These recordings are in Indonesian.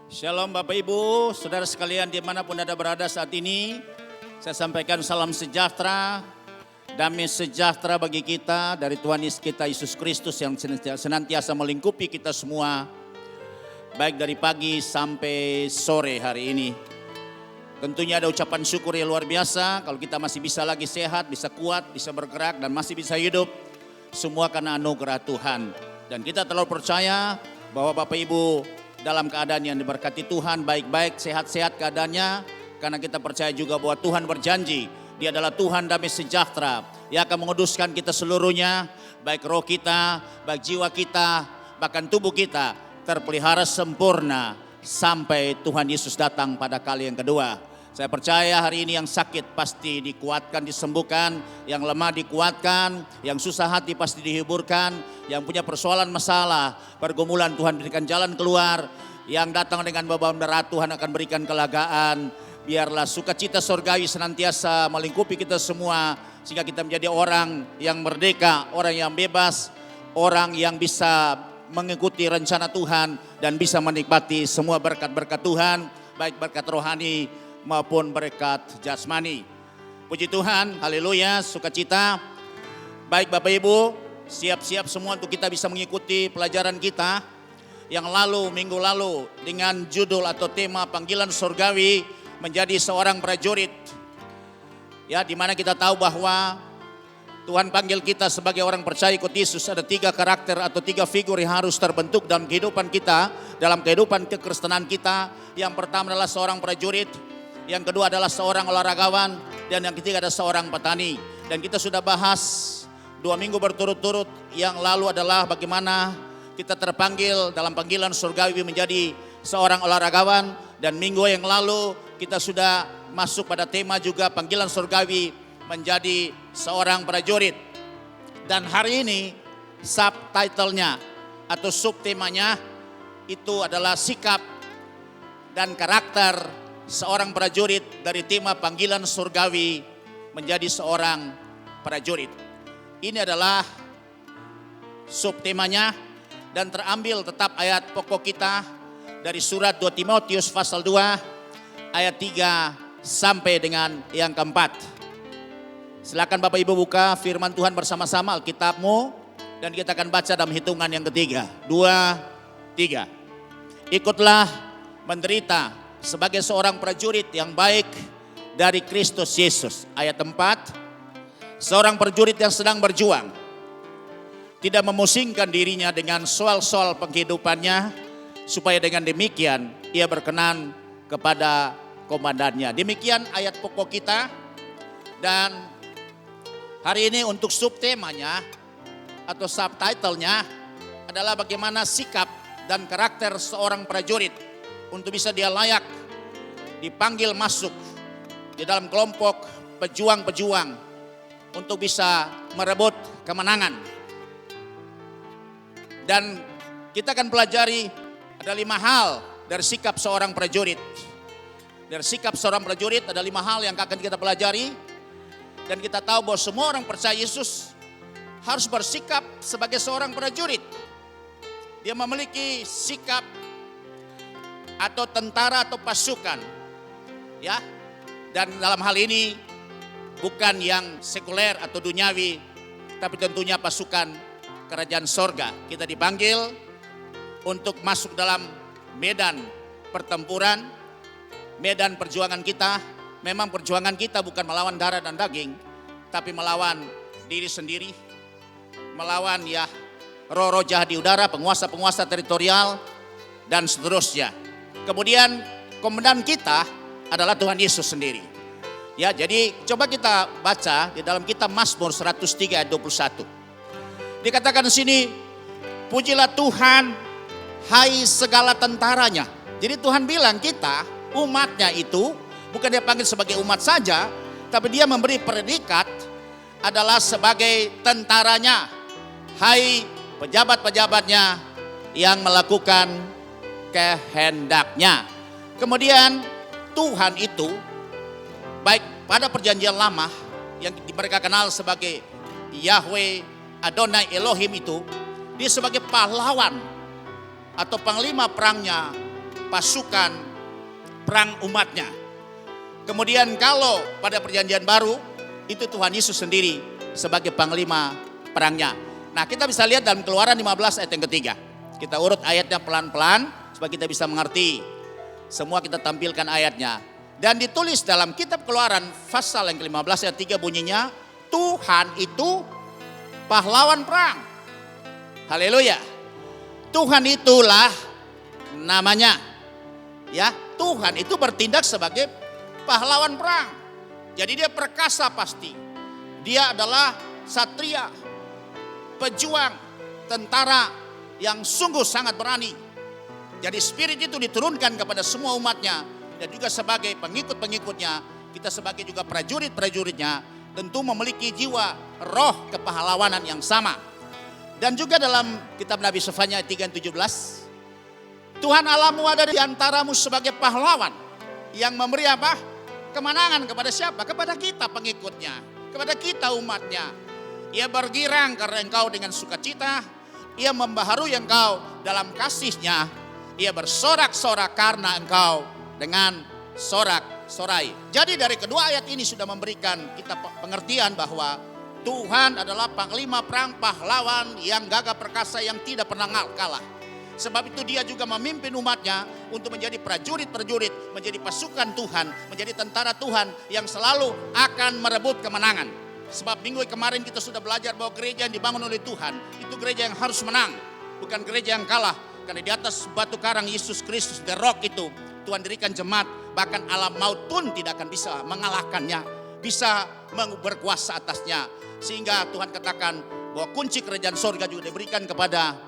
Shalom Bapak Ibu, saudara sekalian dimanapun Anda berada saat ini. Saya sampaikan salam sejahtera, damai sejahtera bagi kita dari Tuhan kita Yesus Kristus yang senantiasa melingkupi kita semua. Baik dari pagi sampai sore hari ini. Tentunya ada ucapan syukur yang luar biasa kalau kita masih bisa lagi sehat, bisa kuat, bisa bergerak dan masih bisa hidup. Semua karena anugerah Tuhan. Dan kita terlalu percaya bahwa Bapak Ibu dalam keadaan yang diberkati Tuhan, baik-baik, sehat-sehat keadaannya. Karena kita percaya juga bahwa Tuhan berjanji, Dia adalah Tuhan damai sejahtera. Yang akan menguduskan kita seluruhnya, baik roh kita, baik jiwa kita, bahkan tubuh kita terpelihara sempurna sampai Tuhan Yesus datang pada kali yang kedua. Saya percaya hari ini yang sakit pasti dikuatkan, disembuhkan, yang lemah dikuatkan, yang susah hati pasti dihiburkan, yang punya persoalan masalah, pergumulan Tuhan berikan jalan keluar, yang datang dengan beban berat Tuhan akan berikan kelegaan. Biarlah sukacita surgawi senantiasa melingkupi kita semua, sehingga kita menjadi orang yang merdeka, orang yang bebas, orang yang bisa mengikuti rencana Tuhan dan bisa menikmati semua berkat-berkat Tuhan, baik berkat rohani maupun berkat jasmani. Puji Tuhan, haleluya, sukacita. Baik Bapak Ibu, siap-siap semua untuk kita bisa mengikuti pelajaran kita yang minggu lalu dengan judul atau tema panggilan surgawi menjadi seorang prajurit. Ya, di mana kita tahu bahwa Tuhan panggil kita sebagai orang percaya ikut Yesus. Ada 3 karakter atau 3 figur yang harus terbentuk dalam kehidupan kita, dalam kehidupan kekristenan kita. Yang pertama adalah seorang prajurit, yang kedua adalah seorang olahragawan, dan yang ketiga adalah seorang petani. Dan kita sudah bahas 2 minggu berturut-turut yang lalu adalah bagaimana kita terpanggil dalam panggilan surgawi menjadi seorang olahragawan. Dan minggu yang lalu kita sudah masuk pada tema juga panggilan surgawi menjadi seorang prajurit. Dan hari ini subtitlenya atau subtemanya itu adalah sikap dan karakter seorang prajurit dari tema panggilan surgawi menjadi seorang prajurit. Ini adalah subtemanya dan terambil tetap ayat pokok kita dari surat 2 Timotius pasal 2 ayat 3 sampai dengan yang keempat. Silakan Bapak Ibu buka firman Tuhan bersama-sama Alkitabmu dan kita akan baca dalam hitungan yang ketiga. 2, 3. Ikutlah menderita sebagai seorang prajurit yang baik dari Kristus Yesus. Ayat 4. Seorang prajurit yang sedang berjuang tidak memusingkan dirinya dengan soal-soal penghidupannya, supaya dengan demikian ia berkenan kepada komandannya. Demikian ayat pokok kita. Dan hari ini untuk subtemanya atau subtitlenya adalah bagaimana sikap dan karakter seorang prajurit untuk bisa dia layak dipanggil masuk di dalam kelompok pejuang-pejuang untuk bisa merebut kemenangan. Dan kita akan pelajari ada 5 hal dari sikap seorang prajurit. Dari sikap seorang prajurit ada 5 hal yang akan kita pelajari. Dan kita tahu bahwa semua orang percaya Yesus harus bersikap sebagai seorang prajurit. Dia memiliki sikap atau tentara atau pasukan, ya. Dan dalam hal ini bukan yang sekuler atau duniawi, tapi tentunya pasukan kerajaan sorga. Kita dipanggil untuk masuk dalam medan pertempuran, medan perjuangan kita. Memang perjuangan kita bukan melawan darah dan daging, tapi melawan diri sendiri, melawan ya roh-roh jahat di udara, penguasa-penguasa teritorial dan seterusnya. Kemudian komandan kita adalah Tuhan Yesus sendiri. Ya, jadi coba kita baca di dalam kitab Mazmur 103 ayat 21. Dikatakan di sini, pujilah Tuhan, hai segala tentaranya. Jadi Tuhan bilang kita, umatnya itu, bukan dia panggil sebagai umat saja, tapi dia memberi predikat adalah sebagai tentaranya. Hai pejabat-pejabatnya yang melakukan kehendaknya. Kemudian Tuhan itu baik pada perjanjian lama yang mereka kenal sebagai Yahweh Adonai Elohim itu, dia sebagai pahlawan atau panglima perangnya pasukan perang umatnya. Kemudian kalau pada perjanjian baru, itu Tuhan Yesus sendiri sebagai panglima perangnya. Nah, kita bisa lihat dalam Keluaran 15 ayat yang ketiga. Kita urut ayatnya pelan-pelan supaya kita bisa mengerti. Semua kita tampilkan ayatnya. Dan ditulis dalam kitab Keluaran pasal yang ke-15 ayat 3 bunyinya, Tuhan itu pahlawan perang. Haleluya. Tuhan itulah namanya. Ya, Tuhan itu bertindak sebagai pahlawan perang. Jadi dia perkasa pasti. Dia adalah satria, pejuang, tentara yang sungguh sangat berani. Jadi spirit itu diturunkan kepada semua umatnya dan juga sebagai pengikut-pengikutnya, kita sebagai juga prajurit-prajuritnya tentu memiliki jiwa roh kepahlawanan yang sama. Dan juga dalam kitab Nabi Sefanya ayat 3 dan 17, Tuhan Allahmu ada di antaramu sebagai pahlawan yang memberi apa? Kemenangan kepada siapa? Kepada kita pengikutnya, kepada kita umatnya. Ia bergirang karena engkau dengan sukacita, ia membaharui engkau dalam kasihnya, ia bersorak-sorak karena engkau dengan sorak-sorai. Jadi dari kedua ayat ini sudah memberikan kita pengertian bahwa Tuhan adalah panglima perang pahlawan yang gagah perkasa yang tidak pernah kalah. Sebab itu dia juga memimpin umatnya untuk menjadi prajurit-prajurit, menjadi pasukan Tuhan, menjadi tentara Tuhan yang selalu akan merebut kemenangan. Sebab minggu kemarin kita sudah belajar bahwa gereja yang dibangun oleh Tuhan itu gereja yang harus menang, bukan gereja yang kalah. Karena di atas batu karang Yesus Kristus, the rock itu, Tuhan dirikan jemaat, bahkan alam maut pun tidak akan bisa mengalahkannya, bisa berkuasa atasnya. Sehingga Tuhan katakan bahwa kunci kerajaan sorga juga diberikan kepada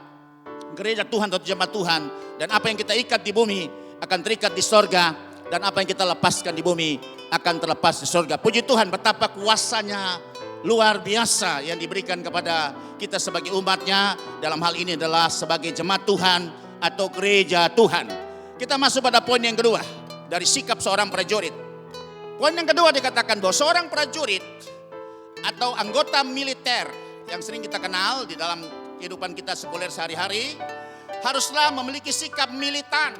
gereja Tuhan atau jemaat Tuhan. Dan apa yang kita ikat di bumi akan terikat di sorga, dan apa yang kita lepaskan di bumi akan terlepas di sorga. Puji Tuhan, betapa kuasanya luar biasa yang diberikan kepada kita sebagai umatnya. Dalam hal ini adalah sebagai jemaat Tuhan atau gereja Tuhan. Kita masuk pada poin yang kedua dari sikap seorang prajurit. Poin yang kedua dikatakan bahwa seorang prajurit atau anggota militer yang sering kita kenal di dalam kehidupan kita sekuler sehari-hari haruslah memiliki sikap militan.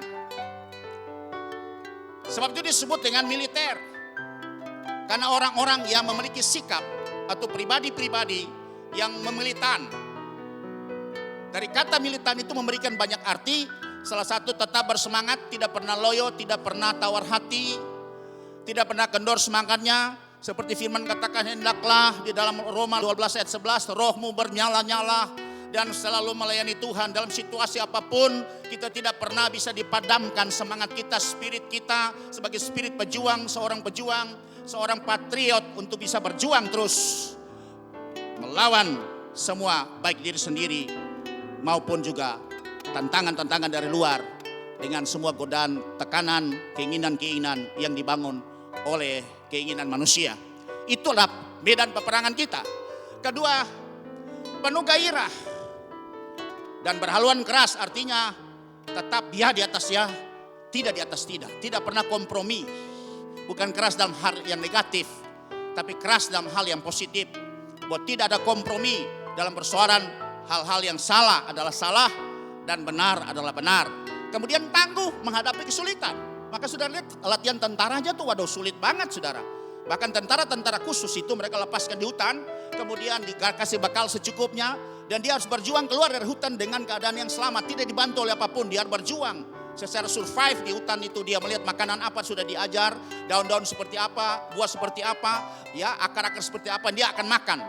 Sebab itu disebut dengan militer. Karena orang-orang yang memiliki sikap atau pribadi-pribadi yang memilitan. Dari kata militan itu memberikan banyak arti. Salah satu tetap bersemangat, tidak pernah loyo, tidak pernah tawar hati, tidak pernah kendor semangatnya. Seperti firman katakan, hendaklah di dalam Roma 12 ayat 11, rohmu bernyala-nyala dan selalu melayani Tuhan. Dalam situasi apapun kita tidak pernah bisa dipadamkan semangat kita, spirit kita sebagai spirit pejuang, seorang patriot untuk bisa berjuang terus melawan semua baik diri sendiri maupun juga tantangan-tantangan dari luar dengan semua godaan, tekanan, keinginan-keinginan yang dibangun oleh keinginan manusia. Itulah medan peperangan kita. Kedua, penuh gairah dan berhaluan keras, artinya tetap dia di atas ya, tidak di atas tidak pernah kompromi. Bukan keras dalam hal yang negatif, tapi keras dalam hal yang positif. Bahwa tidak ada kompromi dalam persoalan hal-hal yang salah adalah salah dan benar adalah benar. Kemudian tangguh menghadapi kesulitan. Maka saudara lihat latihan tentara aja tuh, waduh sulit banget saudara. Bahkan tentara-tentara khusus itu mereka lepaskan di hutan, kemudian dikasih bekal secukupnya, dan dia harus berjuang keluar dari hutan dengan keadaan yang selamat, tidak dibantu oleh apapun, dia harus berjuang secara survive di hutan itu. Dia melihat makanan apa sudah diajar, daun-daun seperti apa, buah seperti apa, ya akar-akar seperti apa, dia akan makan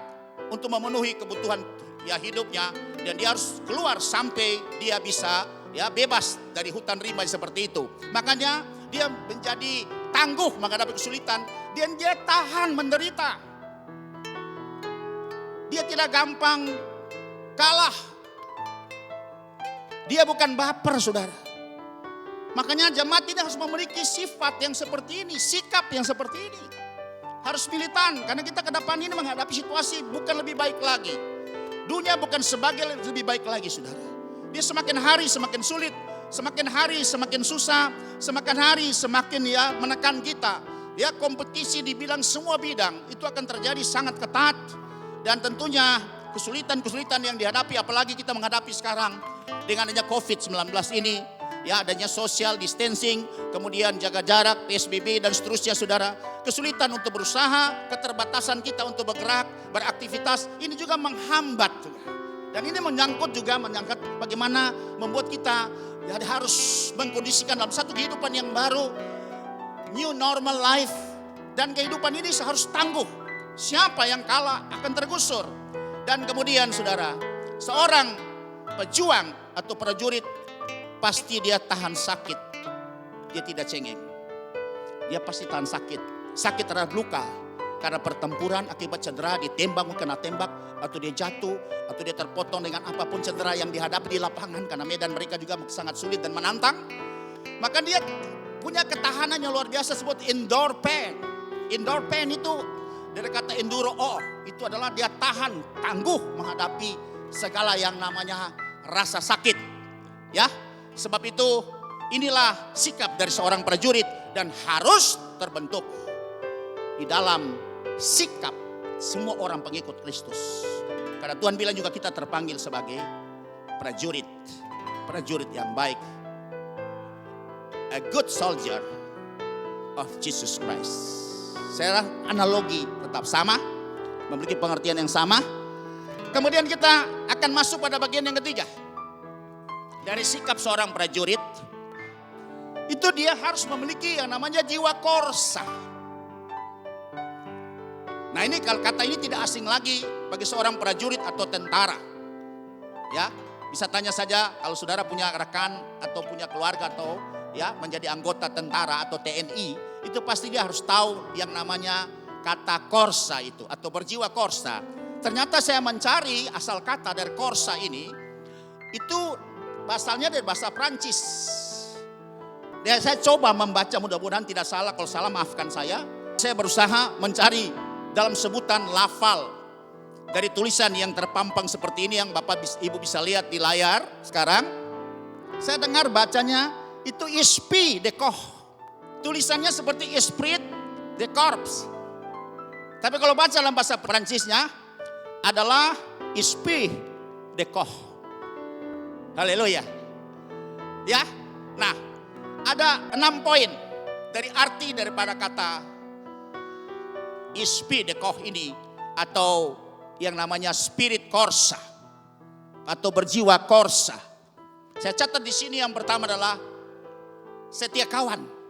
untuk memenuhi kebutuhan ya hidupnya, dan dia harus keluar sampai dia bisa ya bebas dari hutan rimba seperti itu. Makanya dia menjadi tangguh menghadapi kesulitan, dan dia tahan menderita. Dia tidak gampang kalah. Dia bukan baper saudara. Makanya jemaat ini harus memiliki sifat yang seperti ini, sikap yang seperti ini. Harus militan, karena kita ke depan ini menghadapi situasi bukan lebih baik lagi. Dunia bukan sebagai lebih baik lagi saudara. Dia semakin hari semakin sulit, semakin hari semakin susah, semakin hari semakin ya menekan kita. Ya kompetisi di bidang semua bidang itu akan terjadi sangat ketat. Dan tentunya kesulitan-kesulitan yang dihadapi, apalagi kita menghadapi sekarang dengan adanya COVID-19 ini, ya adanya social distancing, kemudian jaga jarak, PSBB dan seterusnya saudara. Kesulitan untuk berusaha, keterbatasan kita untuk bergerak, beraktivitas, ini juga menghambat juga. Dan ini menyangkut bagaimana membuat kita ya, harus mengkondisikan dalam satu kehidupan yang baru, new normal life. Dan kehidupan ini harus tangguh. Siapa yang kalah akan tergusur. Dan kemudian saudara, seorang pejuang atau prajurit pasti dia tahan sakit. Dia tidak cengeng. Dia pasti tahan sakit. Sakit terhadap luka. Karena pertempuran akibat cedera, ditembak, kena tembak, atau dia jatuh, atau dia terpotong dengan apapun cedera yang dihadapi di lapangan. Karena medan mereka juga sangat sulit dan menantang. Maka dia punya ketahanan yang luar biasa, sebut endure pain. Endure pain itu dari kata enduro, itu adalah dia tahan, tangguh menghadapi segala yang namanya rasa sakit. Ya, sebab itu inilah sikap dari seorang prajurit dan harus terbentuk di dalam sikap semua orang pengikut Kristus. Karena Tuhan bilang juga kita terpanggil sebagai prajurit, prajurit yang baik. A good soldier of Jesus Christ. Saya analogi tetap sama, memiliki pengertian yang sama. Kemudian kita akan masuk pada bagian yang ketiga. Dari sikap seorang prajurit, itu dia harus memiliki yang namanya jiwa korsa. Nah ini kata ini tidak asing lagi bagi seorang prajurit atau tentara. Ya, bisa tanya saja kalau saudara punya rekan atau punya keluarga atau ya menjadi anggota tentara atau TNI, itu pasti dia harus tahu yang namanya kata korsa itu atau berjiwa korsa. Ternyata saya mencari asal kata dari korsa ini, itu asalnya dari bahasa Prancis. Dan saya coba membaca, mudah-mudahan tidak salah, kalau salah maafkan saya. Saya berusaha mencari dalam sebutan lafal dari tulisan yang terpampang seperti ini yang Bapak Ibu bisa lihat di layar sekarang. Saya dengar bacanya itu esprit de corps. Tulisannya seperti esprit de corps. Tapi kalau baca dalam bahasa Prancisnya adalah esprit de corps. Haleluya. Ya. Nah, ada 6 poin dari arti daripada kata esprit de corps ini atau yang namanya spirit korsa atau berjiwa korsa. Saya catat di sini yang pertama adalah setia kawan.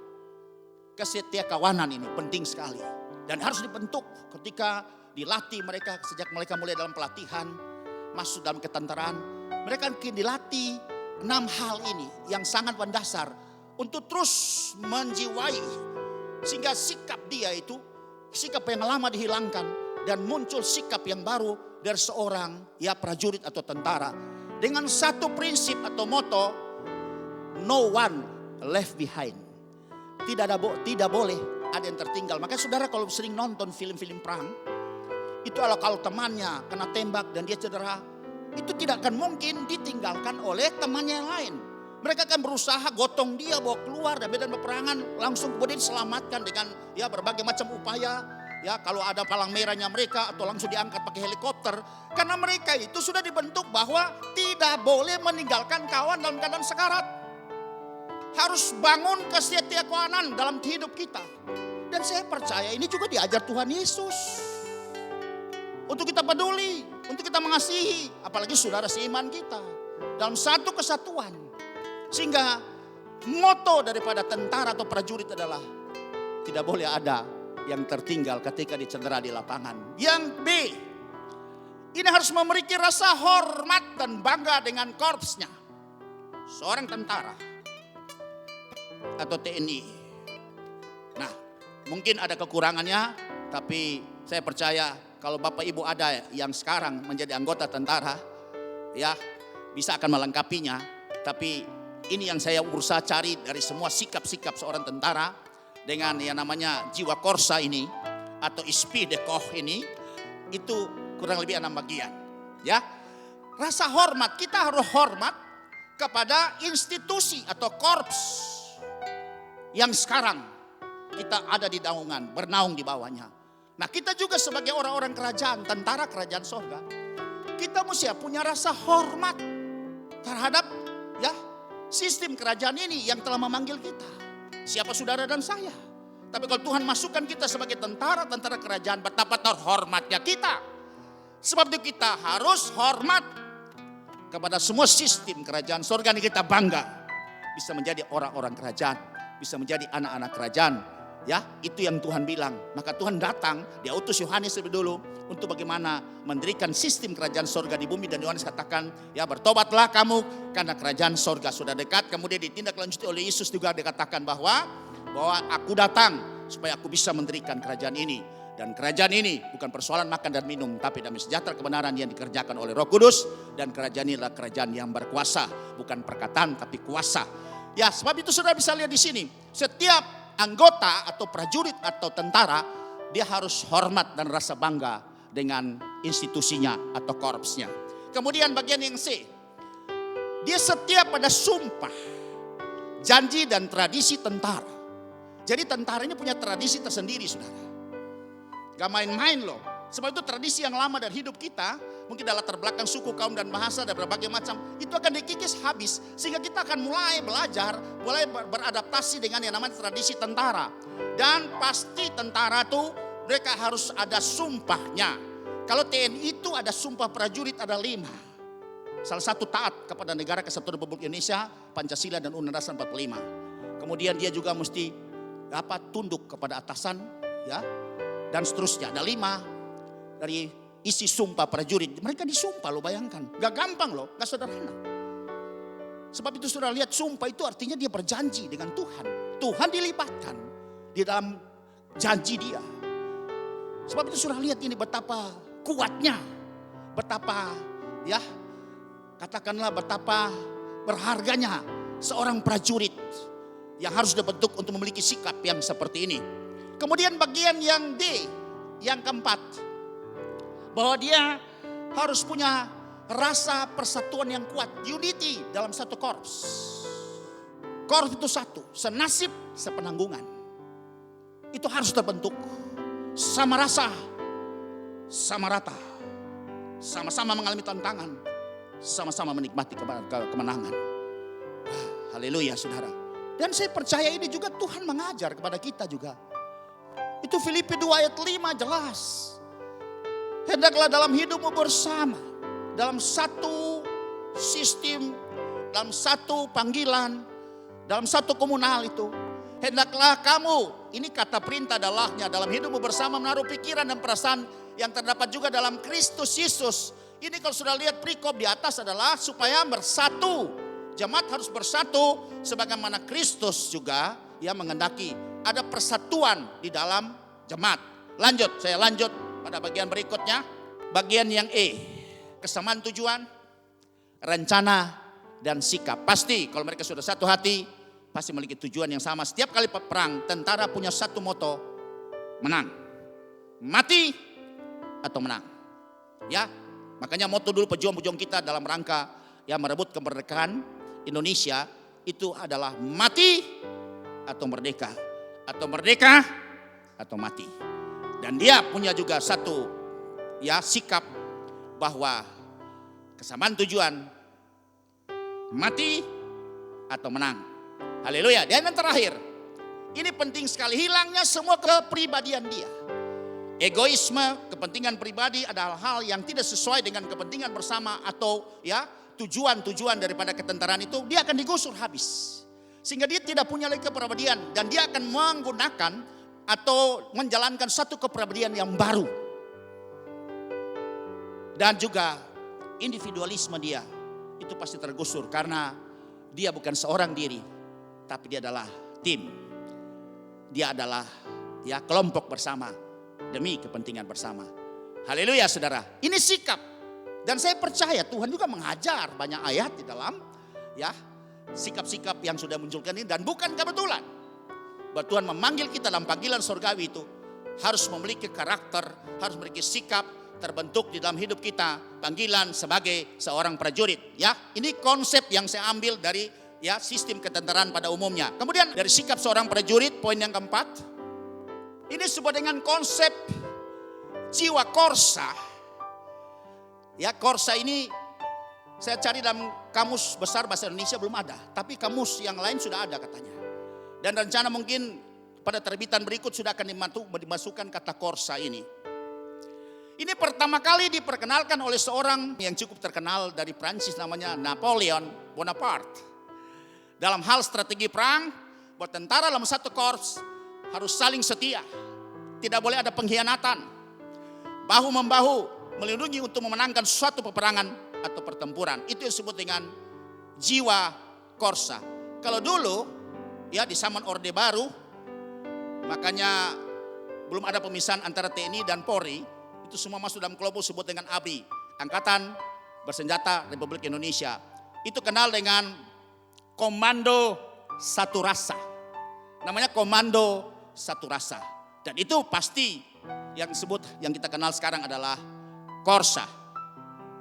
Kesetia kawanan ini penting sekali dan harus dibentuk ketika dilatih mereka sejak mereka mulai dalam pelatihan masuk dalam ketentaraan. Mereka akan dilatih 6 hal ini yang sangat mendasar untuk terus menjiwai sehingga sikap dia itu sikap yang lama dihilangkan dan muncul sikap yang baru dari seorang ya prajurit atau tentara dengan satu prinsip atau moto, no one left behind. Tidak boleh ada yang tertinggal. Makanya saudara kalau sering nonton film-film perang, itu kalau temannya kena tembak dan dia cedera, itu tidak akan mungkin ditinggalkan oleh temannya yang lain. Mereka akan berusaha gotong dia, bawa keluar dari medan peperangan, langsung kemudian diselamatkan dengan ya berbagai macam upaya. Ya kalau ada palang merahnya mereka atau langsung diangkat pakai helikopter. Karena mereka itu sudah dibentuk bahwa tidak boleh meninggalkan kawan dalam keadaan sekarat. Harus bangun kesetiakawanan dalam hidup kita. Dan saya percaya ini juga diajar Tuhan Yesus. Untuk kita peduli, untuk kita mengasihi, apalagi saudara seiman kita. Dalam satu kesatuan. Sehingga moto daripada tentara atau prajurit adalah tidak boleh ada yang tertinggal ketika dicedera di lapangan. Yang B, ini harus memiliki rasa hormat dan bangga dengan korpsnya. Seorang tentara atau TNI. Nah, mungkin ada kekurangannya, tapi saya percaya kalau Bapak Ibu ada yang sekarang menjadi anggota tentara, ya bisa akan melengkapinya. Tapi ini yang saya berusaha cari dari semua sikap-sikap seorang tentara dengan yang namanya jiwa korsa ini atau esprit de corps ini, itu kurang lebih 6 bagian. Ya, rasa hormat, kita harus hormat kepada institusi atau korps yang sekarang kita ada di naungan, bernaung di bawahnya. Nah kita juga sebagai orang-orang kerajaan, tentara kerajaan sorga, kita mesti punya rasa hormat terhadap ya Sistem kerajaan ini yang telah memanggil kita. Siapa saudara dan saya? Tapi kalau Tuhan masukkan kita sebagai tentara kerajaan, betapa terhormatnya kita. Sebab itu kita harus hormat kepada semua sistem kerajaan surga ini. Kita bangga bisa menjadi orang-orang kerajaan, bisa menjadi anak-anak kerajaan. Ya, itu yang Tuhan bilang. Maka Tuhan datang, dia utus Yohanes lebih dulu untuk bagaimana mendirikan sistem kerajaan surga di bumi. Dan Yohanes katakan, ya bertobatlah kamu karena kerajaan surga sudah dekat. Kemudian ditindaklanjuti oleh Yesus juga dikatakan bahwa aku datang supaya aku bisa mendirikan kerajaan ini. Dan kerajaan ini bukan persoalan makan dan minum, tapi damai sejahtera kebenaran yang dikerjakan oleh Roh Kudus. Dan kerajaan ini adalah kerajaan yang berkuasa, bukan perkataan tapi kuasa. Ya, sebab itu saudara bisa lihat di sini, setiap anggota atau prajurit atau tentara, dia harus hormat dan rasa bangga dengan institusinya atau korpsnya. Kemudian bagian yang C, dia setia pada sumpah, janji dan tradisi tentara. Jadi tentara ini punya tradisi tersendiri, saudara. Gak main-main loh. Sebab itu tradisi yang lama dari hidup kita, mungkin dalam latar belakang suku, kaum dan bahasa dan berbagai macam, itu akan dikikis habis. Sehingga kita akan mulai belajar, mulai beradaptasi dengan yang namanya tradisi tentara. Dan pasti tentara itu mereka harus ada sumpahnya. Kalau TNI itu ada sumpah prajurit, ada 5. Salah satu taat kepada negara Kesatuan Republik Indonesia, Pancasila dan Undang-Undang Dasar 45. Kemudian dia juga mesti tunduk kepada atasan, ya, dan seterusnya. Ada 5 dari isi sumpah prajurit. Mereka disumpah loh, bayangkan. Gak gampang loh, gak sederhana. Sebab itu saudara lihat, sumpah itu artinya dia berjanji dengan Tuhan. Tuhan dilibatkan di dalam janji dia. Sebab itu saudara lihat ini betapa kuatnya, betapa ya, katakanlah betapa berharganya seorang prajurit yang harus dibentuk untuk memiliki sikap yang seperti ini. Kemudian bagian yang D, yang keempat, bahwa dia harus punya rasa persatuan yang kuat, unity dalam satu korps. Korps itu satu, senasib, sepenanggungan. Itu harus terbentuk sama rasa, sama rata, sama-sama mengalami tantangan, sama-sama menikmati kemenangan. Haleluya saudara. Dan saya percaya ini juga Tuhan mengajar kepada kita juga. Itu Filipi 2 ayat 5 jelas. Hendaklah dalam hidupmu bersama, dalam satu sistem, dalam satu panggilan, dalam satu komunal itu. Hendaklah kamu, ini kata perintah dalahnya, dalam hidupmu bersama menaruh pikiran dan perasaan yang terdapat juga dalam Kristus Yesus. Ini kalau sudah lihat perikop di atas adalah supaya bersatu. Jemaat harus bersatu sebagaimana Kristus juga yang mengendaki ada persatuan di dalam jemaat. Lanjut, saya lanjut pada bagian berikutnya. Bagian yang E, kesamaan tujuan, rencana, dan sikap. Pasti kalau mereka sudah satu hati, pasti memiliki tujuan yang sama. Setiap kali perang, tentara punya satu moto, menang. Mati atau menang. Ya, makanya moto dulu pejuang-pejuang kita dalam rangka yang merebut kemerdekaan Indonesia itu adalah mati atau merdeka. Atau merdeka atau mati. Dan dia punya juga satu ya sikap bahwa kesamaan tujuan mati atau menang. Haleluya. Dan yang terakhir, ini penting sekali, hilangnya semua kepribadian dia. Egoisme, kepentingan pribadi adalah hal yang tidak sesuai dengan kepentingan bersama atau ya tujuan-tujuan daripada ketentaraan itu, dia akan digusur habis. Sehingga dia tidak punya lagi kepribadian dan dia akan menggunakan atau menjalankan satu kepribadian yang baru. Dan juga individualisme dia itu pasti tergusur karena dia bukan seorang diri, tapi dia adalah tim. Dia adalah ya kelompok bersama demi kepentingan bersama. Haleluya saudara. Ini sikap. Dan saya percaya Tuhan juga mengajar banyak ayat di dalam ya sikap-sikap yang sudah munculkan ini. Dan bukan kebetulan bahwa Tuhan memanggil kita dalam panggilan surgawi itu harus memiliki karakter, harus memiliki sikap terbentuk di dalam hidup kita, panggilan sebagai seorang prajurit. Ya, ini konsep yang saya ambil dari ya sistem ketentaraan pada umumnya. Kemudian dari sikap seorang prajurit, poin yang keempat, ini disebut dengan konsep jiwa korsa. Ya, korsa ini Saya cari dalam kamus besar bahasa Indonesia belum ada, tapi kamus yang lain sudah ada katanya. Dan rencana mungkin pada terbitan berikut sudah akan dimasukkan kata korsa ini. Ini pertama kali diperkenalkan oleh seorang yang cukup terkenal dari Prancis, namanya Napoleon Bonaparte. Dalam hal strategi perang, buat tentara dalam satu korps harus saling setia. Tidak boleh ada pengkhianatan. Bahu-membahu melindungi untuk memenangkan suatu peperangan atau pertempuran. Itu yang disebut dengan jiwa korsa. Kalau dulu ya di zaman Orde Baru, makanya belum ada pemisahan antara TNI dan Polri, itu semua masuk dalam kelompok disebut dengan ABRI, Angkatan Bersenjata Republik Indonesia. Itu kenal dengan Komando Satu Rasa. Namanya Komando Satu Rasa. Dan itu pasti yang disebut, yang kita kenal sekarang adalah korsa.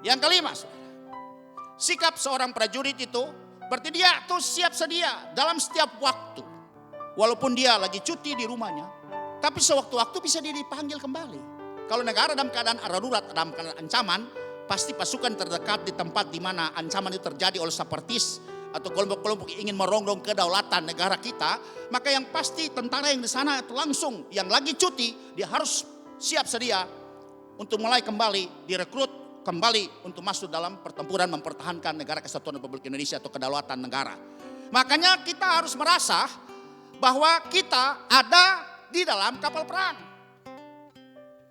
Yang kelima, sikap seorang prajurit itu berarti dia tuh siap sedia dalam setiap waktu. Walaupun dia lagi cuti di rumahnya, tapi sewaktu-waktu bisa dia dipanggil kembali. Kalau negara dalam keadaan darurat, dalam keadaan ancaman, pasti pasukan terdekat di tempat di mana ancaman itu terjadi oleh separatis atau kelompok-kelompok yang ingin merongrong kedaulatan negara kita, maka yang pasti tentara yang di sana itu langsung yang lagi cuti, dia harus siap sedia untuk mulai kembali direkrut kembali untuk masuk dalam pertempuran mempertahankan negara kesatuan Republik Indonesia atau kedaulatan negara. Makanya kita harus merasa bahwa kita ada di dalam kapal perang,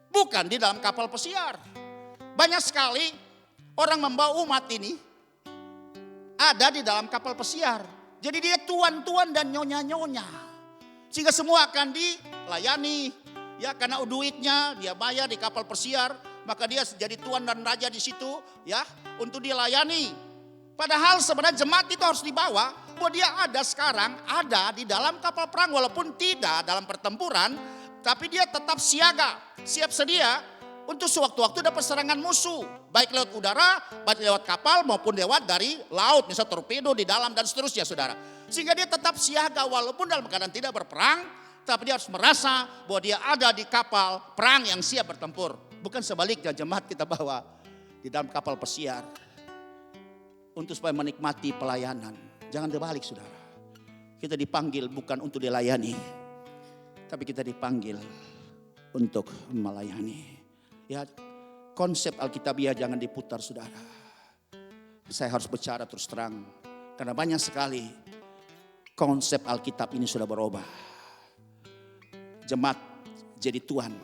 bukan di dalam kapal pesiar. Banyak sekali orang membawa umat ini ada di dalam kapal pesiar. Jadi dia tuan-tuan dan nyonya-nyonya, sehingga semua akan dilayani. Ya, karena duitnya dia bayar di kapal pesiar, maka dia jadi tuan dan raja di situ ya untuk dilayani. Padahal sebenarnya jemaat itu harus dibawa bahwa dia ada sekarang ada di dalam kapal perang walaupun tidak dalam pertempuran, tapi dia tetap siaga, siap sedia untuk sewaktu-waktu dapat serangan musuh, baik lewat udara, baik lewat kapal maupun lewat dari laut, misalnya torpedo di dalam dan seterusnya, saudara. Sehingga dia tetap siaga walaupun dalam keadaan tidak berperang, tapi dia harus merasa bahwa dia ada di kapal perang yang siap bertempur. Bukan sebaliknya jemaat kita bawa di dalam kapal pesiar untuk supaya menikmati pelayanan. Jangan terbalik, saudara. Kita dipanggil bukan untuk dilayani, tapi kita dipanggil untuk melayani. Ya, konsep Alkitabiah jangan diputar, saudara. Saya harus bicara terus terang karena banyak sekali konsep Alkitab ini sudah berubah. Jemaat jadi tuan,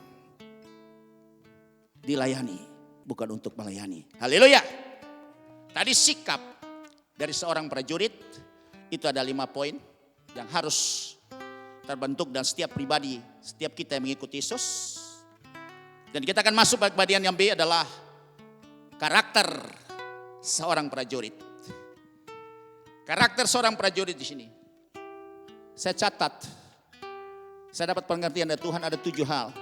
dilayani bukan untuk melayani. Haleluya. Tadi sikap dari seorang prajurit itu ada 5 poin yang harus terbentuk dan setiap pribadi, setiap kita yang mengikuti Yesus. Dan kita akan masuk pada bagian yang B adalah karakter seorang prajurit. Karakter seorang prajurit di sini. Saya catat, saya dapat pengertian dari Tuhan ada 7 hal.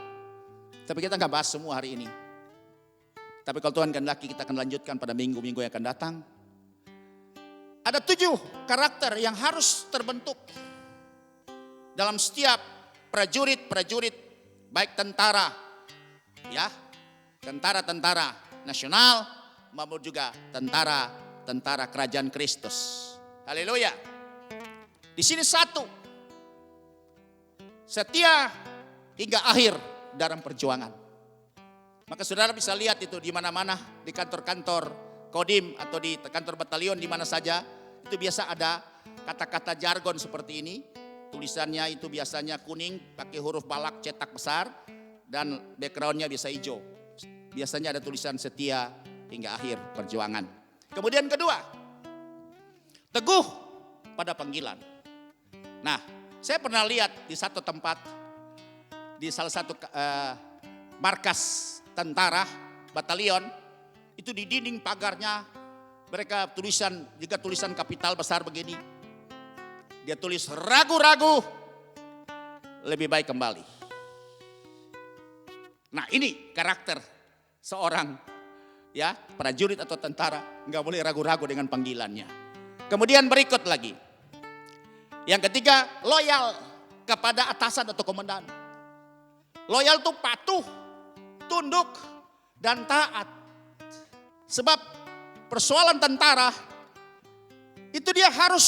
Tapi kita nggak bahas semua hari ini. Tapi kalau Tuhan kehendaki kita akan lanjutkan pada minggu-minggu yang akan datang. Ada 7 karakter yang harus terbentuk dalam setiap prajurit-prajurit, baik tentara, ya, tentara-tentara nasional maupun juga tentara kerajaan Kristus. Haleluya. Di sini 1, setia hingga akhir dalam perjuangan. Maka saudara bisa lihat itu di mana-mana, di kantor-kantor Kodim atau di kantor batalion di mana saja, itu biasa ada kata-kata jargon seperti ini. Tulisannya itu biasanya kuning pakai huruf balak cetak besar dan backgroundnya biasa hijau. Biasanya ada tulisan setia hingga akhir perjuangan. Kemudian kedua, teguh pada panggilan. Nah, saya pernah lihat di satu tempat, di salah satu markas tentara batalion, itu di dinding pagarnya mereka tulisan, jika tulisan kapital besar begini, dia tulis ragu-ragu lebih baik kembali. Nah, ini karakter seorang ya prajurit atau tentara, nggak boleh ragu-ragu dengan panggilannya. Kemudian berikut lagi, yang ketiga, loyal kepada atasan atau komandan. Loyal itu patuh, tunduk, dan taat. Sebab persoalan tentara, itu dia harus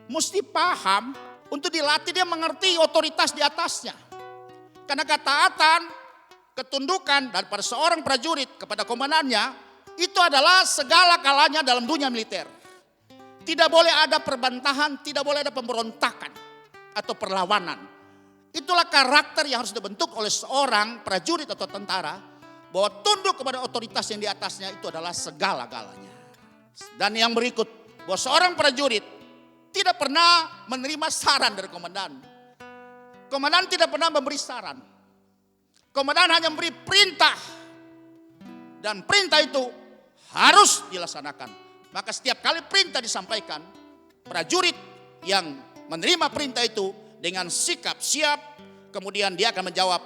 mesti paham untuk dilatih dia mengerti otoritas di atasnya. Karena ketaatan, ketundukan daripada seorang prajurit kepada komandannya, itu adalah segala kalanya dalam dunia militer. Tidak boleh ada perbantahan, tidak boleh ada pemberontakan atau perlawanan. Itulah karakter yang harus dibentuk oleh seorang prajurit atau tentara, bahwa tunduk kepada otoritas yang di atasnya itu adalah segala-galanya. Dan yang berikut, bahwa seorang prajurit tidak pernah menerima saran dari komandan. Komandan tidak pernah memberi saran. Komandan hanya memberi perintah. Dan perintah itu harus dilaksanakan. Maka setiap kali perintah disampaikan, prajurit yang menerima perintah itu dengan sikap siap, kemudian dia akan menjawab,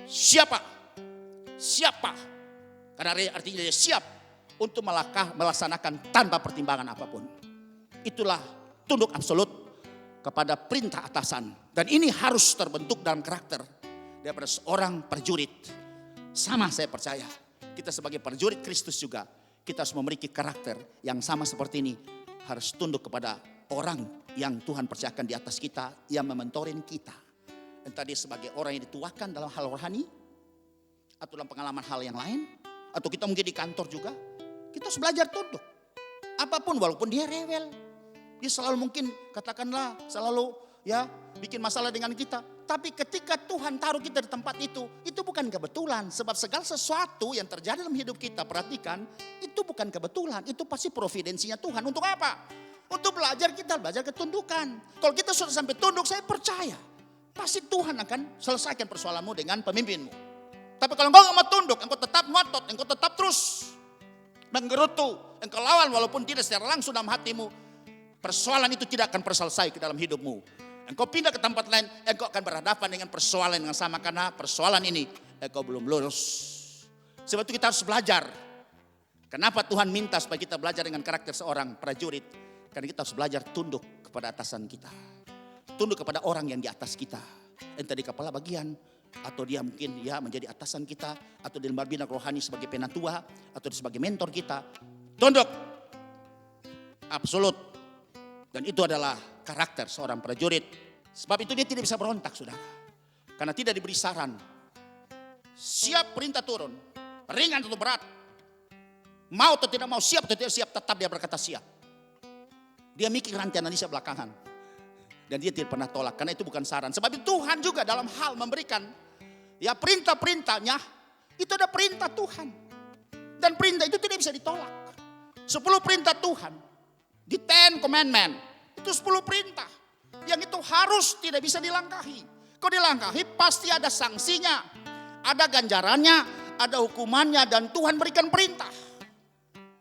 siapa? Siapa? Karena artinya dia siap untuk melaksanakan tanpa pertimbangan apapun. Itulah tunduk absolut kepada perintah atasan. Dan ini harus terbentuk dalam karakter daripada seorang prajurit. Sama saya percaya, kita sebagai prajurit Kristus juga, kita harus memiliki karakter yang sama seperti ini. Harus tunduk kepada orang yang Tuhan percayakan di atas kita, yang mementorin kita. Entah dia sebagai orang yang dituakan dalam hal rohani, atau dalam pengalaman hal yang lain, atau kita mungkin di kantor juga, kita harus belajar tunduk. Apapun, walaupun dia rewel, dia selalu mungkin katakanlah selalu ya bikin masalah dengan kita. Tapi ketika Tuhan taruh kita di tempat itu bukan kebetulan. Sebab segala sesuatu yang terjadi dalam hidup kita, perhatikan, itu bukan kebetulan. Itu pasti providensinya Tuhan. Untuk apa? Untuk belajar ketundukan. Kalau kita sudah sampai tunduk, saya percaya pasti Tuhan akan selesaikan persoalanmu dengan pemimpinmu. Tapi kalau engkau gak mau tunduk, engkau tetap ngotot, engkau tetap terus menggerutu, engkau lawan walaupun tidak secara langsung dalam hatimu, persoalan itu tidak akan terselesai ke dalam hidupmu. Engkau pindah ke tempat lain, engkau akan berhadapan dengan persoalan yang sama. Karena persoalan ini engkau belum lulus. Sebab itu kita harus belajar. Kenapa Tuhan minta supaya kita belajar dengan karakter seorang prajurit? Karena kita harus belajar tunduk kepada atasan kita. Tunduk kepada orang yang di atas kita. Entah di kepala bagian, atau dia mungkin ya menjadi atasan kita, atau di lembar bina rohani sebagai penatua, atau sebagai mentor kita. Tunduk. Absolut. Dan itu adalah karakter seorang prajurit. Sebab itu dia tidak bisa berontak, saudara. Karena tidak diberi saran. Siap perintah turun. Ringan atau berat. Mau atau tidak mau, siap atau tidak siap, tetap dia berkata siap. Dia mikir nanti analisa belakangan. Dan dia tidak pernah tolak. Karena itu bukan saran. Sebab itu Tuhan juga dalam hal memberikan ya perintah-perintahnya. Itu ada perintah Tuhan. Dan perintah itu tidak bisa ditolak. 10 perintah Tuhan. Di 10 commandment, itu 10 perintah. Yang itu harus tidak bisa dilangkahi. Kalau dilangkahi pasti ada sanksinya. Ada ganjarannya, ada hukumannya, dan Tuhan berikan perintah.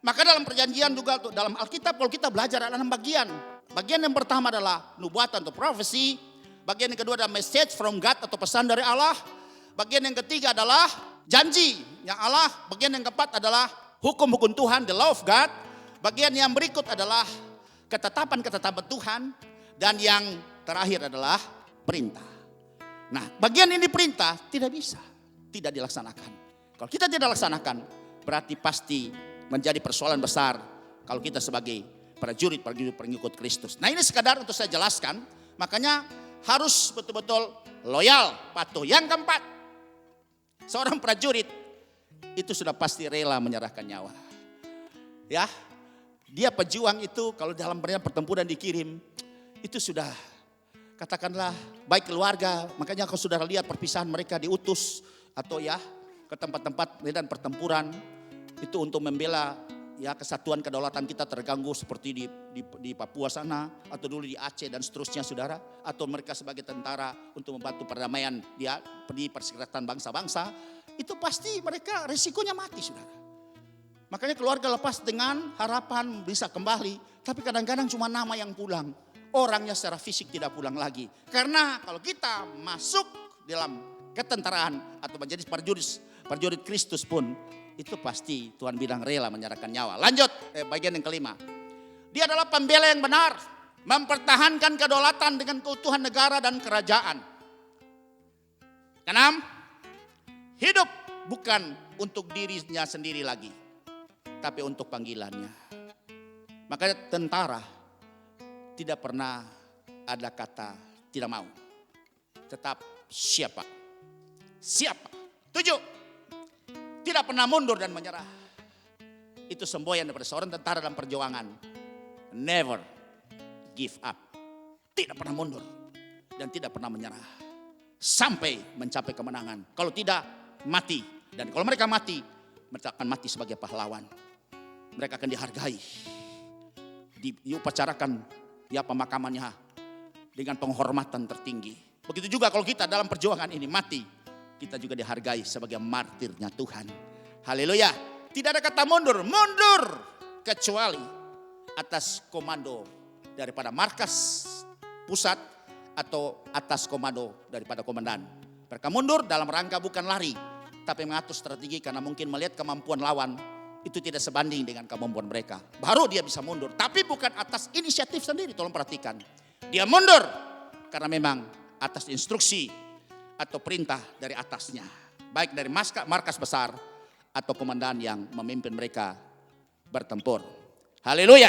Maka dalam perjanjian juga, dalam Alkitab kalau kita belajar ada 6 bagian. Bagian yang pertama adalah nubuatan atau prophecy. Bagian yang kedua adalah message from God atau pesan dari Allah. Bagian yang ketiga adalah janji yang Allah. Bagian yang keempat adalah hukum-hukum Tuhan, the law of God. Bagian yang berikut adalah ketetapan-ketetapan Tuhan. Dan yang terakhir adalah perintah. Nah, bagian ini perintah tidak bisa tidak dilaksanakan. Kalau kita tidak laksanakan, berarti pasti menjadi persoalan besar kalau kita sebagai prajurit pengikut Kristus. Nah, ini sekadar untuk saya jelaskan. Makanya harus betul-betul loyal, patuh. Yang keempat, seorang prajurit itu sudah pasti rela menyerahkan nyawa. Ya, dia pejuang itu kalau dalam pertempuran dikirim, itu sudah katakanlah baik keluarga. Makanya kau sudah lihat perpisahan mereka diutus atau ya ke tempat-tempat medan pertempuran itu untuk membela ya kesatuan kedaulatan kita terganggu seperti di Papua sana atau dulu di Aceh dan seterusnya, saudara. Atau mereka sebagai tentara untuk membantu perdamaian di perserikatan bangsa-bangsa, itu pasti mereka resikonya mati, saudara. Makanya keluarga lepas dengan harapan bisa kembali, tapi kadang-kadang cuma nama yang pulang. Orangnya secara fisik tidak pulang lagi. Karena kalau kita masuk dalam ketentaraan atau menjadi prajurit Kristus pun, itu pasti Tuhan bilang rela menyerahkan nyawa. Lanjut, bagian yang kelima. Dia adalah pembela yang benar, mempertahankan kedaulatan dengan keutuhan negara dan kerajaan. Keenam, hidup bukan untuk dirinya sendiri lagi. tapi untuk panggilannya. Makanya tentara tidak pernah ada kata tidak mau. Tetap siapa? Siapa? 7. Tidak pernah mundur dan menyerah. Itu semboyan daripada seorang tentara dalam perjuangan. Never give up. Tidak pernah mundur dan tidak pernah menyerah. Sampai mencapai kemenangan. Kalau tidak, mati. Dan kalau mereka mati, mereka akan mati sebagai pahlawan. Mereka akan dihargai. Diupacarakan pemakamannya dengan penghormatan tertinggi. Begitu juga kalau kita dalam perjuangan ini mati, kita juga dihargai sebagai martirnya Tuhan. Haleluya. Tidak ada kata mundur, kecuali atas komando daripada markas pusat atau atas komando daripada komandan. Mereka mundur dalam rangka bukan lari, tapi mengatur strategi karena mungkin melihat kemampuan lawan itu tidak sebanding dengan kemampuan mereka. Baru dia bisa mundur, tapi bukan atas inisiatif sendiri. Tolong perhatikan. Dia mundur karena memang atas instruksi atau perintah dari atasnya. Baik dari markas besar atau komandan yang memimpin mereka bertempur. Haleluya.